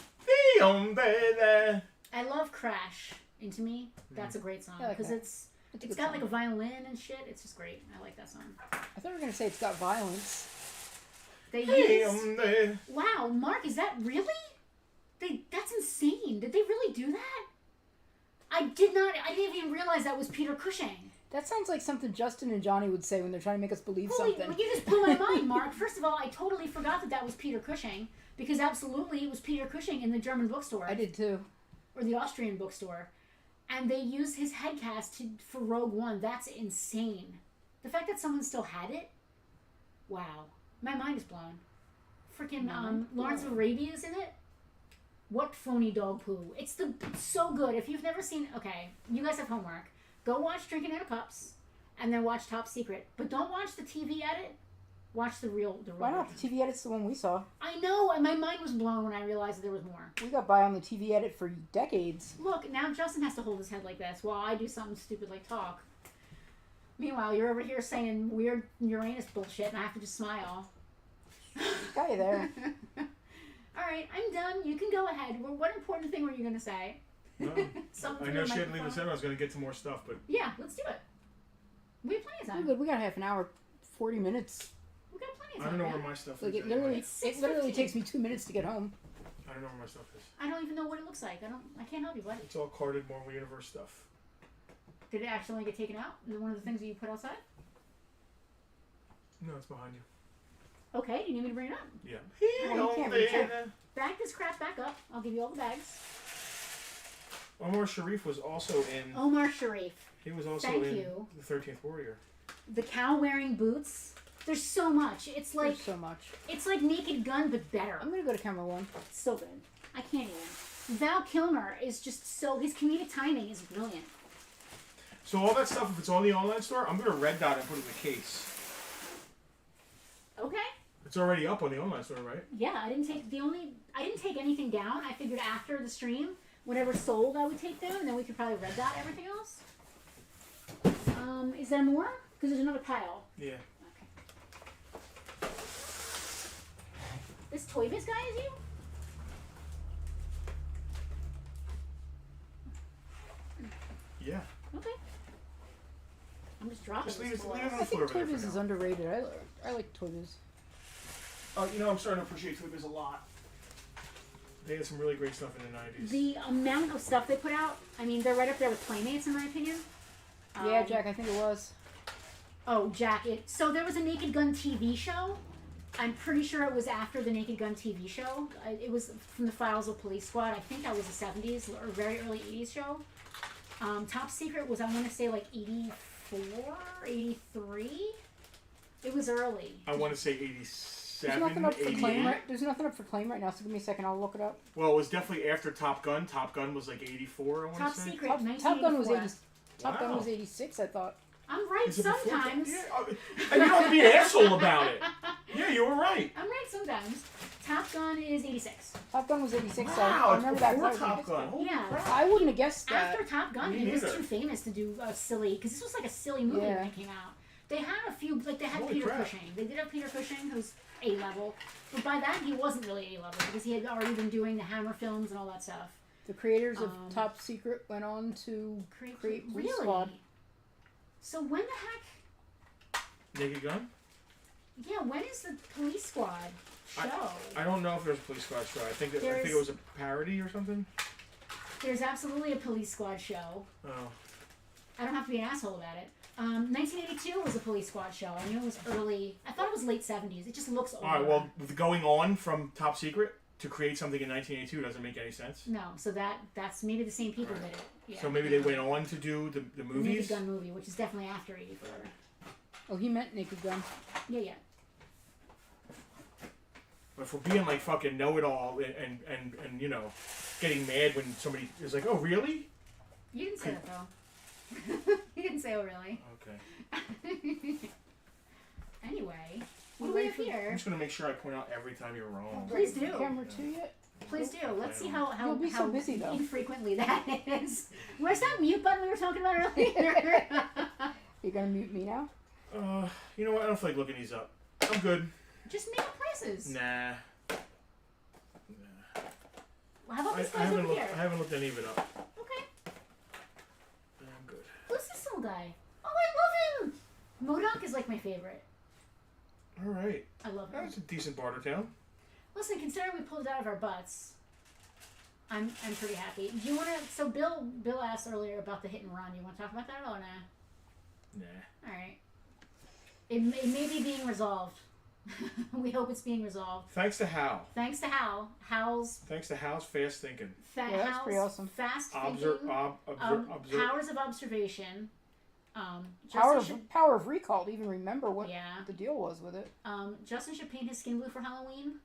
I love Crash Into Me. That's a great song I like because that. it's a it's good got song. like a violin and shit. It's just great. I like that song. I thought you were going to say it's got violence. They use wow, Mark, is that really? That's insane. Did they really do that? I didn't even realize that was Peter Cushing. That sounds like something Justin and Johnny would say when they're trying to make us believe Holy, something. you just blew my mind, Mark. First of all, I totally forgot that was Peter Cushing because absolutely it was Peter Cushing in the German bookstore. I did too. Or the Austrian bookstore. And they used his head cast for Rogue One. That's insane. The fact that someone still had it, wow. My mind is blown. Freaking Lawrence of Arabia is in it. What phony dog poo. It's so good. If you've never seen, okay, you guys have homework. Go watch Drinking Out of Cups and then watch Top Secret. But don't watch the TV edit. Watch the real Why not? version. The TV edit's the one we saw. I know, and my mind was blown when I realized there was more. We got by on the TV edit for decades. Look, now Justin has to hold his head like this while I do something stupid like talk. Meanwhile, you're over here saying weird Uranus bullshit, and I have to just smile. Got you there. All right, I'm done. You can go ahead. What important thing were you going to say? No. Something I to know the she hadn't leave microphone? the set. I was going to get to more stuff, but Yeah, let's do it. We have plenty of We're time. good. We got half an hour, 40 minutes. We got plenty of I time. don't know man. where my stuff Like is. it literally, Anyway. it literally takes me 2 minutes to get home. I don't know where my stuff is. I don't even know what it looks like. I can't help you, buddy. It's all carded Marvel Universe stuff. Did it actually get taken out? Is it one of the things that you put outside? No, it's behind you. Okay, do you need me to bring it up? Yeah. you can't reach it. Bag this crap back up. I'll give you all the bags. Omar Sharif was also in. Omar Sharif. He was also Thank in you. the 13th Warrior. The cow wearing boots. There's so much. It's like There's so much. it's like Naked Gun but better. I'm gonna go to camera 1. It's so good. I can't even. Val Kilmer is just so his comedic timing is brilliant. So all that stuff, if it's on the online store, I'm gonna red dot and put it in the case. Okay. It's already up on the online store, right? Yeah, I didn't take anything down. I figured after the stream, whatever sold I would take down, and then we could probably red dot everything else. Is there more? Because there's another pile. Yeah. Okay. This Toy Biz guy is you? Yeah. Okay. I'm just dropping Just leave this it below. on the I floor think over Toy there Biz for is now. underrated. I like Toy Biz. You know, I'm starting to appreciate Toy Biz a lot. They had some really great stuff in the 90s. The amount of stuff they put out, I mean, they're right up there with Playmates in my opinion. Yeah, Jack, I think it was. Oh, Jack, so there was a Naked Gun TV show. I'm pretty sure it was after the Naked Gun TV show. It was from the Files of Police Squad. I think that was a 70s or very early 80s show. Top Secret was, I want to say, like 84, 83. It was early. I want to say 87, There's nothing up for 88. claim right. There's nothing up for claim right now. So give me a second. I'll look it up. Well, it was definitely after Top Gun. Top Gun was like 84, I want Top to say. Secret, Top 1984. Gun was 80. Top Gun Wow. was 86. I thought. I'm right Is it before Top- sometimes. Yeah, and you don't have to be an asshole about it. Yeah, you were right. I'm right sometimes. Top Gun is 86. Top Gun was 86. so Wow, I it's remember that. before 'cause I was Top Gun. Holy Yeah. crap. I wouldn't have guessed that. After Top Gun, Me he was neither. too famous to do a silly, because this was like a silly movie when Yeah. it came out. They had a few, like they had Holy Peter crap. Cushing. They did have Peter Cushing, who's A-level. But by that, he wasn't really A-level, because he had already been doing the Hammer films and all that stuff. The creators of Um, Top Secret went on to create Police Really? Squad. So when the heck, Naked Gun? yeah, when is the Police Squad show? I don't know if there's a Police Squad show. I think it There's- was a parody or something. There's absolutely a Police Squad show. Oh. I don't have to be an asshole about it. 1982 was a Police Squad show. I knew it was early. I thought it was late 70s. It just looks older. All right. Well, with going on from Top Secret to create something in 1982 doesn't make any sense. No, so that's maybe the same people did it. Yeah. So maybe they went on to do the The movies. Naked Gun movie, which is definitely after 84. Oh, he meant Naked Gun. Yeah. But if we're being like fucking know-it-all and you know, getting mad when somebody is like, "Oh, really?" You didn't say that though. You didn't say, oh really. Okay. Anyway, what do we have I'm here? just gonna make sure I point out every time you're wrong. Please do. Camera 2 yet? Please do. Let's see how You'll be so how busy, though. infrequently that is. Where's that mute button we were talking about earlier? You're gonna mute me now? You know what? I don't feel like looking these up. I'm good. Just make up prices. Nah. Well, how about I this guy's haven't over looked. here? I haven't looked any of it up. Okay. I'm good. Who's this little guy? Oh, I love him! MODOK is like my favorite. All right. I love him. That's a decent Bartertown. Listen, considering we pulled it out of our butts, I'm pretty happy. Do you want to? So Bill asked earlier about the hit and run. You want to talk about that or nah? Nah. All right. It may be being resolved. We hope it's being resolved. Thanks to Hal. Thanks to Hal. Hal's Thanks to Hal's fast thinking. Yeah, that's Hal's pretty awesome. fast thinking. Powers of observation. Power of recall to even remember what Yeah. the deal was with it. Justin should paint his skin blue for Halloween.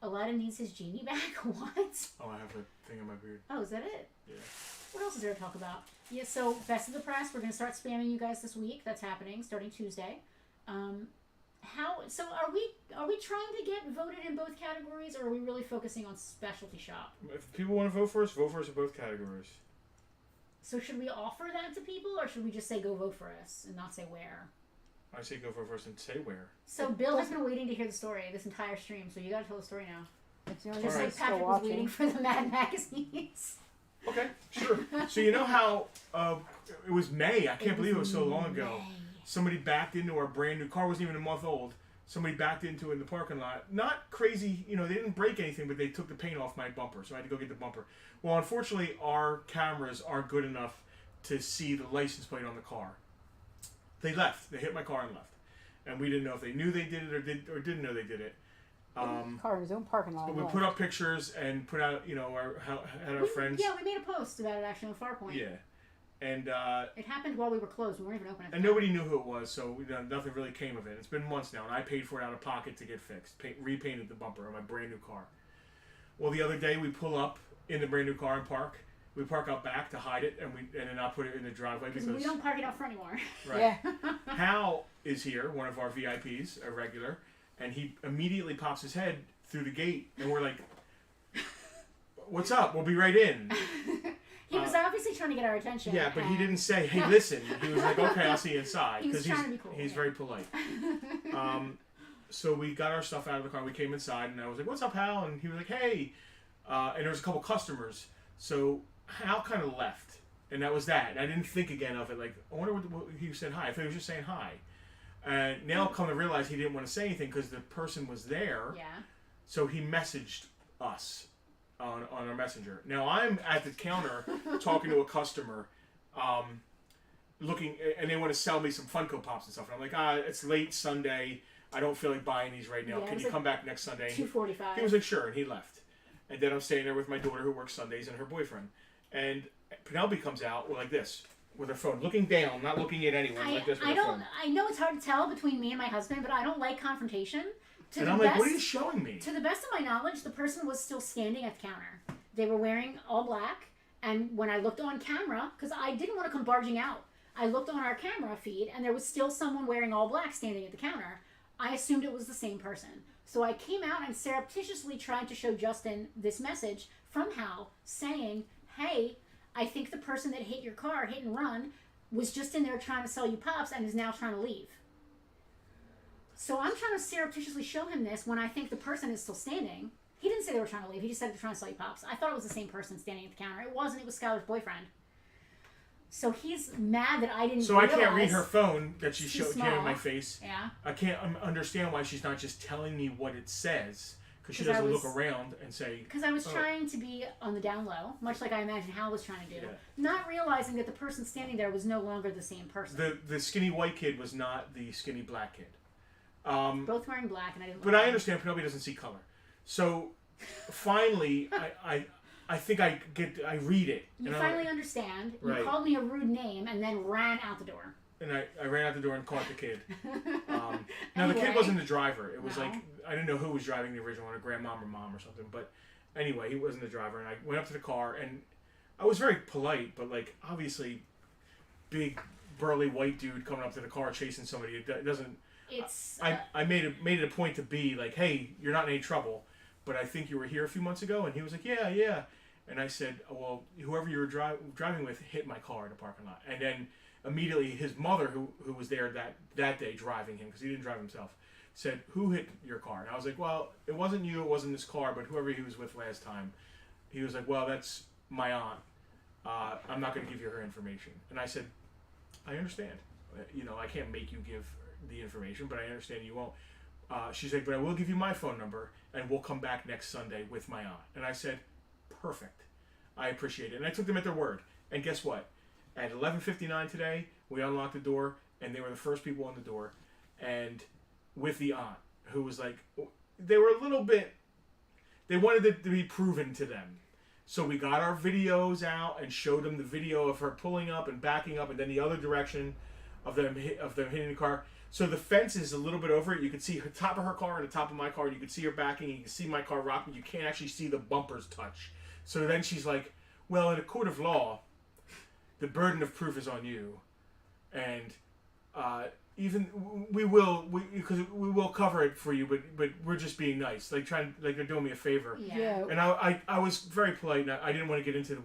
Aladdin needs his genie back. What? Oh, I have a thing in my beard. Oh, is that it? Yeah. What else is there to talk about? Yeah, so Best of the Press, we're going to start spamming you guys this week. That's happening starting Tuesday. So are we trying to get voted in both categories, or are we really focusing on Specialty Shop? If people want to vote for us in both categories. So should we offer that to people, or should we just say go vote for us and not say where? I say go for first and say where. So Bill has been waiting to hear the story this entire stream, so you got to tell the story now. It's the only Just thing like I'm still Patrick was watching. waiting for the Mad magazines. Okay, sure. So you know how it was May? I can't believe it was so long ago. May. Somebody backed into our brand new car. Wasn't even a month old. Somebody backed into it in the parking lot. Not crazy, you know. They didn't break anything, but they took the paint off my bumper, so I had to go get the bumper. Well, unfortunately, our cameras aren't good enough to see the license plate on the car. They left. They hit my car and left, and we didn't know if they knew they did it or didn't know they did it. Car in his own parking lot. But we put up pictures and put out, you know, had our friends. Yeah, we made a post about it actually on Farpoint. Yeah, and It happened while we were closed. We weren't even open at the and time. nobody knew who it was, so nothing really came of it. It's been months now, and I paid for it out of pocket to get fixed. Repainted the bumper on my brand new car. Well, the other day we pull up in the brand new car and park. We park out back to hide it, and then not put it in the driveway because we don't park it out front anymore. right. Yeah. Hal is here, one of our VIPs, a regular, and he immediately pops his head through the gate, and we're like, "What's up? We'll be right in." He was obviously trying to get our attention. Yeah, but he and- didn't say, "Hey, listen." He was like, "Okay, I'll see you inside," He was because trying to be cool, he's yeah. very polite. So we got our stuff out of the car. We came inside, and I was like, "What's up, Hal?" And he was like, "Hey," and there was a couple customers. So Hal kind of left, and that was that. And I didn't think again of it. Like, I wonder what he said hi. I thought he was just saying hi. And now come to realize he didn't want to say anything because the person was there. Yeah. So he messaged us on our messenger. Now I'm at the counter talking to a customer, looking, and they want to sell me some Funko Pops and stuff. And I'm like, it's late Sunday. I don't feel like buying these right now. Yeah, it Can was you like come back next Sunday? 2:45. He was like, sure, and he left. And then I'm staying there with my daughter who works Sundays and her boyfriend. And Penelope comes out like this with her phone, looking down, not looking at anyone, like this with her phone. I know it's hard to tell between me and my husband, but I don't like confrontation. And I'm like, what are you showing me? To the best of my knowledge, the person was still standing at the counter. They were wearing all black, and when I looked on camera, because I didn't want to come barging out, I looked on our camera feed, and there was still someone wearing all black standing at the counter. I assumed it was the same person. So I came out and surreptitiously tried to show Justin this message from Hal saying, hey, I think the person that hit your car, hit and run, was just in there trying to sell you Pops and is now trying to leave. So I'm trying to surreptitiously show him this when I think the person is still standing. He didn't say they were trying to leave. He just said they were trying to sell you Pops. I thought it was the same person standing at the counter. It wasn't. It was Skylar's boyfriend. So he's mad that I didn't So I realize. can't read her phone that she It's too came in small. my face. Yeah. I can't understand why she's not just telling me what it says, because she 'Cause I doesn't was- look around and say. Because I was Oh. trying to be on the down low, much like I imagine Hal was trying to do, Yeah. not realizing that the person standing there was no longer the same person. The skinny white kid was not the skinny black kid. Both wearing black, and I didn't. But I understand Penelope doesn't see color. So finally, I think I read it. You and I'm finally like- understand. You Right. called me a rude name and then ran out the door. And I ran out the door and caught the kid. Now the kid Anyway. wasn't the driver. It was No. like I didn't know who was driving the original one, a grandmom or mom or something. But anyway, he wasn't the driver. And I went up to the car and I was very polite, but like obviously, big burly white dude coming up to the car chasing somebody. It doesn't. It's. I made it a point to be like, hey, you're not in any trouble, but I think you were here a few months ago. And he was like, yeah. And I said, well, whoever you were driving with hit my car in the parking lot. And then immediately his mother, who was there that day driving him, because he didn't drive himself, said, who hit your car? And I was like, well, it wasn't you, it wasn't this car, but whoever he was with last time. He was like, well, that's my aunt. I'm not going to give you her information. And I said, I understand. I can't make you give the information, but I understand you won't. She said, but I will give you my phone number, and we'll come back next Sunday with my aunt. And I said, perfect. I appreciate it. And I took them at their word. And guess what? At 11:59 today, we unlocked the door, and they were the first people on the door, and with the aunt, who was like, they were a little bit, they wanted it to be proven to them. So we got our videos out and showed them the video of her pulling up and backing up, and then the other direction of them hitting the car. So the fence is a little bit over it. You can see the top of her car and the top of my car. You can see her backing. You can see my car rocking. You can't actually see the bumpers touch. So then she's like, well, in a court of law, the burden of proof is on you. And even we will cover it for you, but we're just being nice. Like they're doing me a favor. Yeah. And I was very polite. And I didn't want to get into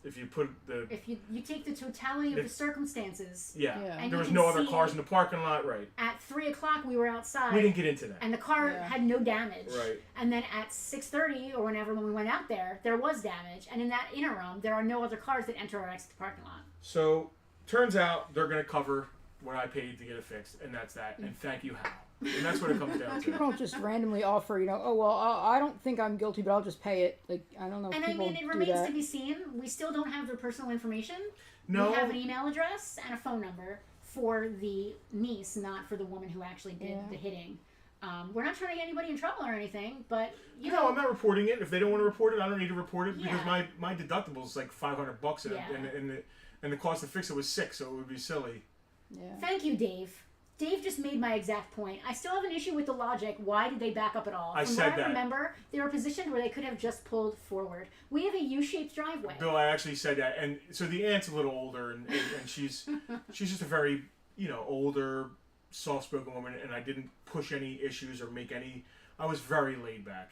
if you put the... If you take the totality of the circumstances. Yeah. And There you was can no other see cars in the parking lot, right. At 3 o'clock, we were outside. We didn't get into that. And the car had no damage. Right. And then at 6:30 or whenever when we went out there was damage. And in that interim, there are no other cars that enter or exit the parking lot. So, turns out they're going to cover what I paid to get it fixed, and that's that. And thank you, Hal. And that's what it comes down People to. don't just randomly offer, oh, well, I don't think I'm guilty, but I'll just pay it. Like, I don't know if And I people mean, it do remains that. to be seen. We still don't have their personal information. No. We have an email address and a phone number for the niece, not for the woman who actually did the hitting. We're not trying to get anybody in trouble or anything, but you know, I'm not reporting it. If they don't want to report it, I don't need to report it because Yeah. my deductible is like $500, and the cost to fix it was $6, so it would be silly. Yeah. Thank you, Dave. Dave just made my exact point. I still have an issue with the logic. Why did they back up at all? I From said what I that. remember, they were positioned where they could have just pulled forward. We have a U-shaped driveway. Bill, I actually said that, and so the aunt's a little older, and she's just a very older, soft-spoken woman, and I didn't push any issues or make any. I was very laid back.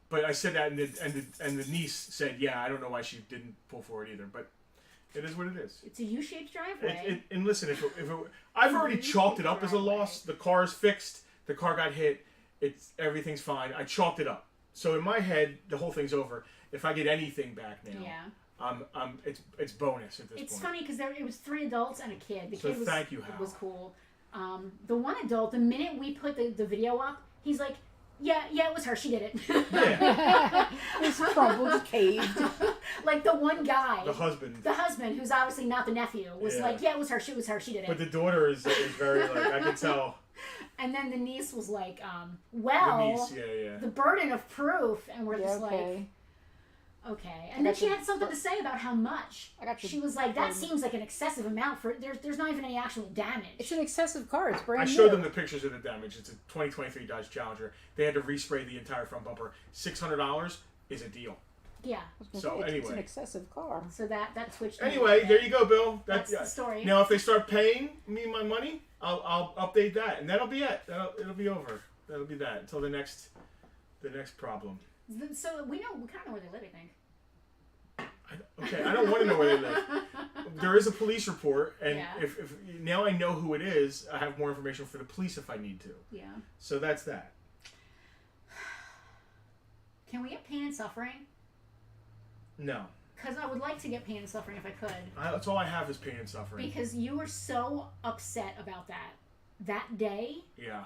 But I said that, and the niece said, yeah, I don't know why she didn't pull forward either, but it is what it is. It's a U-shaped driveway. And listen, if I've already chalked it up as a loss. The car is fixed. The car got hit. Everything's fine. I chalked it up. So in my head, the whole thing's over. If I get anything back now, it's bonus at this point. It's funny because it was 3 adults and a kid. The So kid thank you, Hal. was cool. The one adult, the minute we put the video up, he's like, yeah, it was her. She did it. Yeah. It was crumbled, caved. Like the one guy. The husband. The husband, who's obviously not the nephew, was like, yeah, it was her. She did it. But the daughter is very like, I can tell. And then the niece was like, The niece, yeah. the burden of proof. And we're just okay. like, okay. And then she had something to say about how much. She was like, that seems like an excessive amount for, there's not even any actual damage. It's an excessive car. It's brand new. I showed them the pictures of the damage. It's a 2023 Dodge Challenger. They had to respray the entire front bumper. $600 is a deal. Yeah. So it's anyway. an excessive car. So that switched. Anyway, there you go, Bill. That's the story. Now, if they start paying me my money, I'll update that, and that'll be it. It'll be over. That'll be that until the next problem. So we kind of know where they live, I think. Okay, I don't want to know where they live. There is a police report, and if now I know who it is, I have more information for the police if I need to. Yeah. So that's that. Can we get pain and suffering? No. Because I would like to get pain and suffering if I could. That's all I have is pain and suffering. Because you were so upset about that. That day Yeah.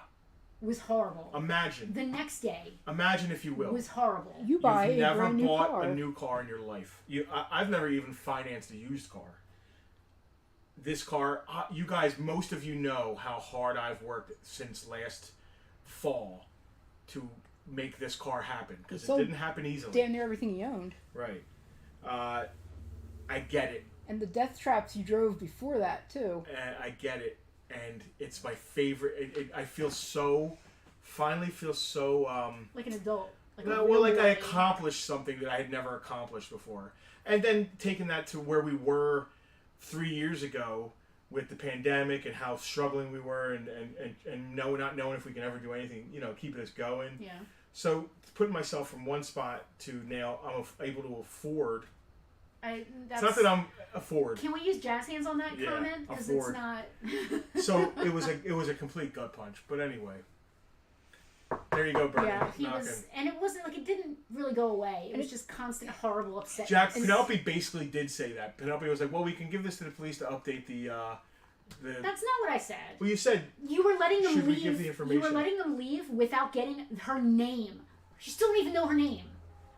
was horrible. Imagine. The next day. Imagine if you will. Was horrible. You buy You've a never brand new bought car. a new car in your life. I've never even financed a used car. This car, you guys, most of you know how hard I've worked since last fall to make this car happen because it didn't happen easily. Damn near everything he owned. Right. I get it. And the death traps you drove before that too. I get it, and it's my favorite. I finally feel so. Like an adult. Like I accomplished something that I had never accomplished before, and then taking that to where we were 3 years ago with the pandemic and how struggling we were, and not knowing if we can ever do anything, keeping us going. Yeah. So putting myself from one spot to now, I'm able to afford. It's not that I'm afford. Can we use jazz hands on that comment? Because it's not. So it was a complete gut punch. But anyway, there you go, Bernie. Yeah, he was, and it wasn't like it didn't really go away. It was just constant, horrible, upset. Penelope basically did say that. Penelope was like, "Well, we can give this to the police to update the." That's not what I said. Well, you said you were letting them leave. leave. We give the information? You were letting them leave without getting her name. She still don't even know her name.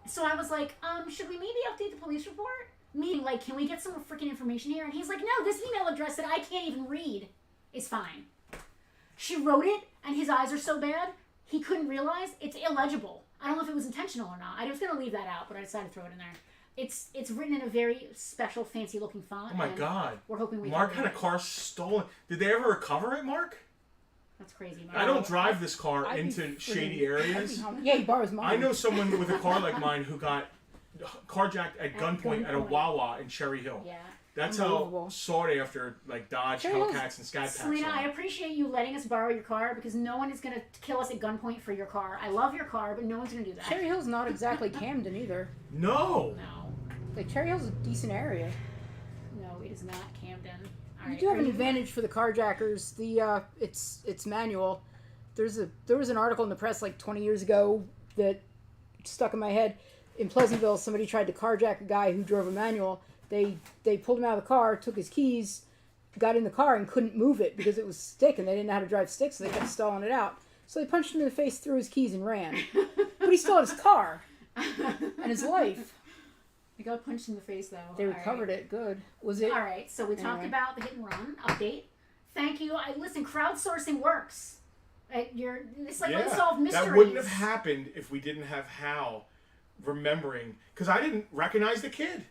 So I was like, should we maybe update the police report? Meaning, like, can we get some freaking information here? And he's like, no, this email address that I can't even read is fine. She wrote it, and his eyes are so bad, he couldn't realize it's illegible. I don't know if it was intentional or not. I was going to leave that out, but I decided to throw it in there. It's written in a very special, fancy-looking font. Oh, my God. We're hoping Mark had a car stolen. Did they ever recover it, Mark? That's crazy, Mark. I don't drive this car into shady areas. Yeah, he borrows mine. I know someone with a car like mine who got carjacked at gunpoint at a Wawa in Cherry Hill. Yeah. That's how sought after, like, Dodge, Hellcats, and Scat Packs. Selena, I appreciate you letting us borrow your car because no one is going to kill us at gunpoint for your car. I love your car, but no one's going to do that. Cherry Hill's not exactly Camden either. No. Like, Cherry Hill's a decent area. No, it is not Camden. You do have an advantage for the carjackers. It's manual. There was an article in the press like 20 years ago that stuck in my head. In Pleasantville, somebody tried to carjack a guy who drove a manual. They pulled him out of the car, took his keys, got in the car and couldn't move it because it was stick and they didn't know how to drive stick, so they kept stalling it out. So they punched him in the face, threw his keys, and ran. But he still had his car and his life. He got punched in the face, though. They recovered it. Good. Was it? All right. So we talked about the hit and run update. Thank you. Listen, crowdsourcing works. It's like unsolved mysteries. That wouldn't have happened if we didn't have Hal remembering, because I didn't recognize the kid.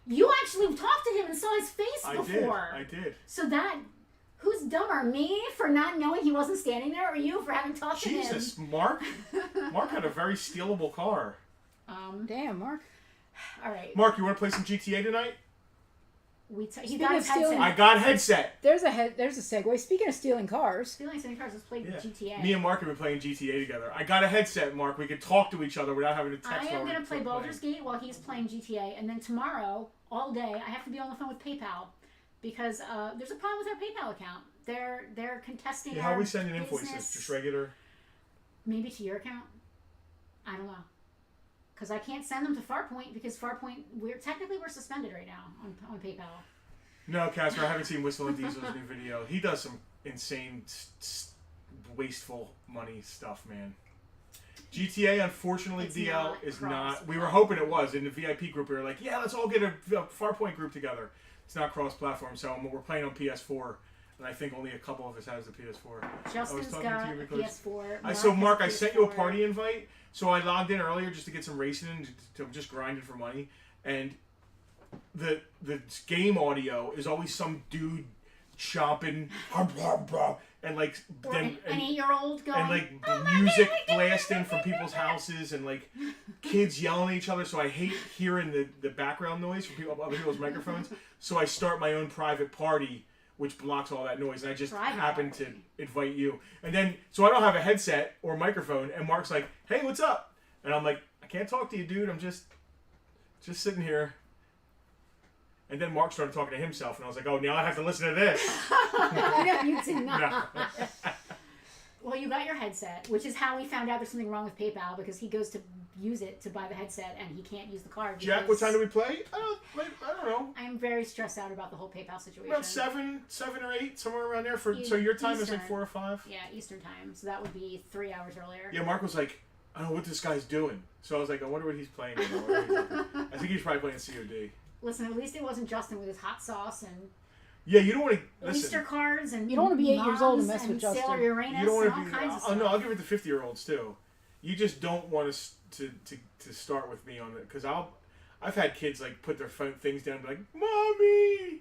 You actually talked to him and saw his face before. I did. So who's dumber, me for not knowing he wasn't standing there, or you for having talked to him? Jesus, Mark had a very stealable car. Damn, Mark. All right. Mark, you want to play some GTA tonight? He Speaking got of his stealing- headset. I got headset. There's a segue. Speaking of stealing cars, Stealing cars. Let's play GTA. Me and Mark have been playing GTA together. I got a headset, Mark. We could talk to each other without having to text. I am while going to we're play playing. Baldur's Gate while he's playing GTA, and then tomorrow, all day, I have to be on the phone with PayPal because there's a problem with our PayPal account. They're contesting Yeah, how our are we sending invoices? business. Just regular? Maybe to your account? I don't know. Because I can't send them to Farpoint because Farpoint, we're suspended right now on PayPal. No, Casper, I haven't seen Whistle and Diesel's new video. He does some insane, wasteful money stuff, man. GTA, unfortunately, It's DL not is cross not. We were hoping it was. In the VIP group, we were like, yeah, let's all get a Farpoint group together. It's not cross-platform, so we're playing on PS4, and I think only a couple of us has the PS4. Justin's got a PS4. So, Mark, I has a sent you a PS4. party invite. So I logged in earlier just to get some racing in, to just grinding for money. And the game audio is always some dude chomping, and like Or then an 8-year-old going, and like "Oh my music God, blasting from people's houses and like kids yelling at each other. So I hate hearing the background noise from other people's microphones. So I start my own private party, which blocks all that noise. And I just happened to invite you. And then, so I don't have a headset or microphone. And Mark's like, hey, what's up? And I'm like, I can't talk to you, dude. I'm just sitting here. And then Mark started talking to himself. And I was like, oh, now I have to listen to this. No, you did not. No. Well, you got your headset, which is how we found out there's something wrong with PayPal because he goes to use it to buy the headset and he can't use the card. Jack, what time do we play? I don't know. I'm very stressed out about the whole PayPal situation. About 7 or 8, somewhere around there. So your time is like Eastern. 4 or 5? Yeah, Eastern time. So that would be 3 hours earlier. Yeah, Mark was like, I don't know what this guy's doing. So I was like, I wonder what he's playing. I think he's probably playing COD. Listen, at least it wasn't Justin with his hot sauce and Yeah, you don't want to Easter listen. cards and You don't wanna be 8 years old and mess and with Justin. Sailor Uranus You don't and want all to be. kinds of Oh stuff. no, I'll give it to 50-year-olds too. You just don't want us to start with me on it because I've had kids like put their things down and be like, "Mommy."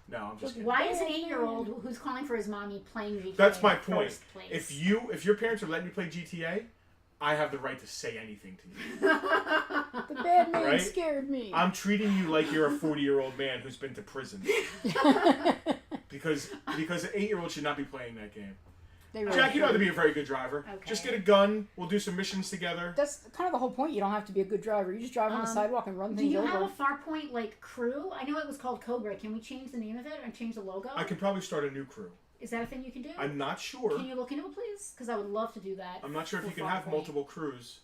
No, I'm just kidding. Why is an 8-year-old who's calling for his mommy playing GTA? That's my in point. first place? If your parents are letting you play GTA, I have the right to say anything to you. the bad man Right? scared me. I'm treating you like you're a 40-year-old man who's been to prison because an 8-year-old should not be playing that game. They really Jack, you know how to should. be a very good driver. Okay. Just get a gun. We'll do some missions together. That's kind of the whole point. You don't have to be a good driver. You just drive on the sidewalk and run Do things you over. have a Farpoint like crew? I know it was called Cobra. Can we change the name of it and change the logo? I can probably start a new crew. Is that a thing you can do? I'm not sure. Can you look into it, please? Because I would love to do that. I'm not sure if for you can have Farpoint. multiple crews.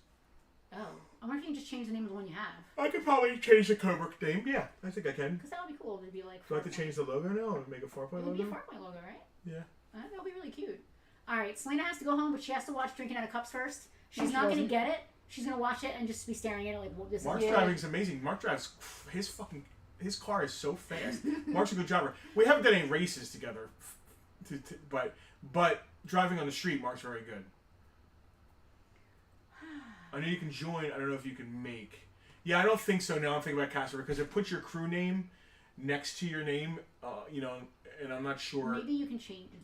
Oh, I wonder if you can just change the name of the one you have. I could probably change the Cobra name. Yeah, I think I can. Because that would be cool. It'd be like. Do I have to Farpoint. change the logo now and make a It Farpoint would be a logo? Farpoint logo, right? Yeah. That would be really cute. All right, Selena has to go home, but she has to watch Drinking Out of Cups first. No, She's she not going to doesn't. get it. She's going to watch it and just be staring at it like, well, this Mark's is driving's amazing. Mark drives his car is so fast. Mark's a good driver. We haven't done any races together, but driving on the street, Mark's very good. I know you can join. I don't know if you can make. Yeah, I don't think so. Now I'm thinking about Casper because it puts your crew name next to your name. And I'm not sure. Maybe you can change the name.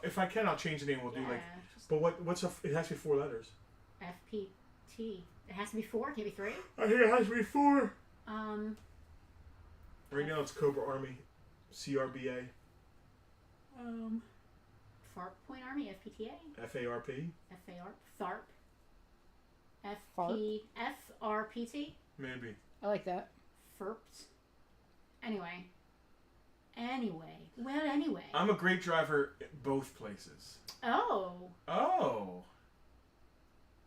If I can, I'll change the name. We'll do like. just But it has to be 4 letters. FPT. It has to be 4. Can't be 3. I think it has to be 4. Um. Right now it's Cobra Army, CRBA, Farpoint Army, FPTA, FARP, FAR, FP, FRPT, maybe. I like that. FERPT. Anyway. Well, anyway. I'm a great driver at both places. Oh. Oh.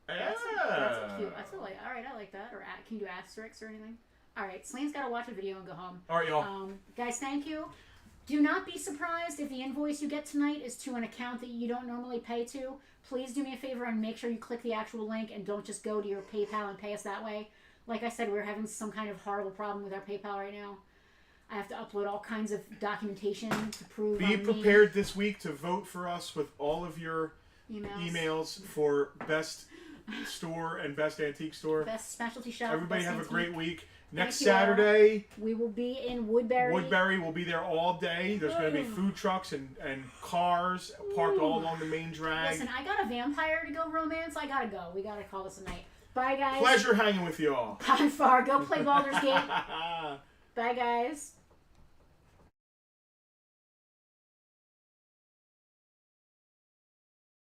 That's Yeah. a cute. All right, I like that. Or can you do asterisks or anything? All right, Celine's got to watch a video and go home. All right, y'all. Guys, thank you. Do not be surprised if the invoice you get tonight is to an account that you don't normally pay to. Please do me a favor and make sure you click the actual link and don't just go to your PayPal and pay us that way. Like I said, we're having some kind of horrible problem with our PayPal right now. I have to upload all kinds of documentation to prove Be I'm prepared this week to vote for us with all of your emails for best store and best antique store. Best specialty shop. Everybody best have a antique. great week. Next you all. Saturday, We will be in Woodbury. Woodbury will be there all day. There's going to be food trucks and cars parked all along the main drag. Listen, I got a vampire to go romance. I gotta go. We gotta call this a night. Bye, guys. Pleasure hanging with y'all. Bye, Far. Go play Baldur's Gate. Bye, guys.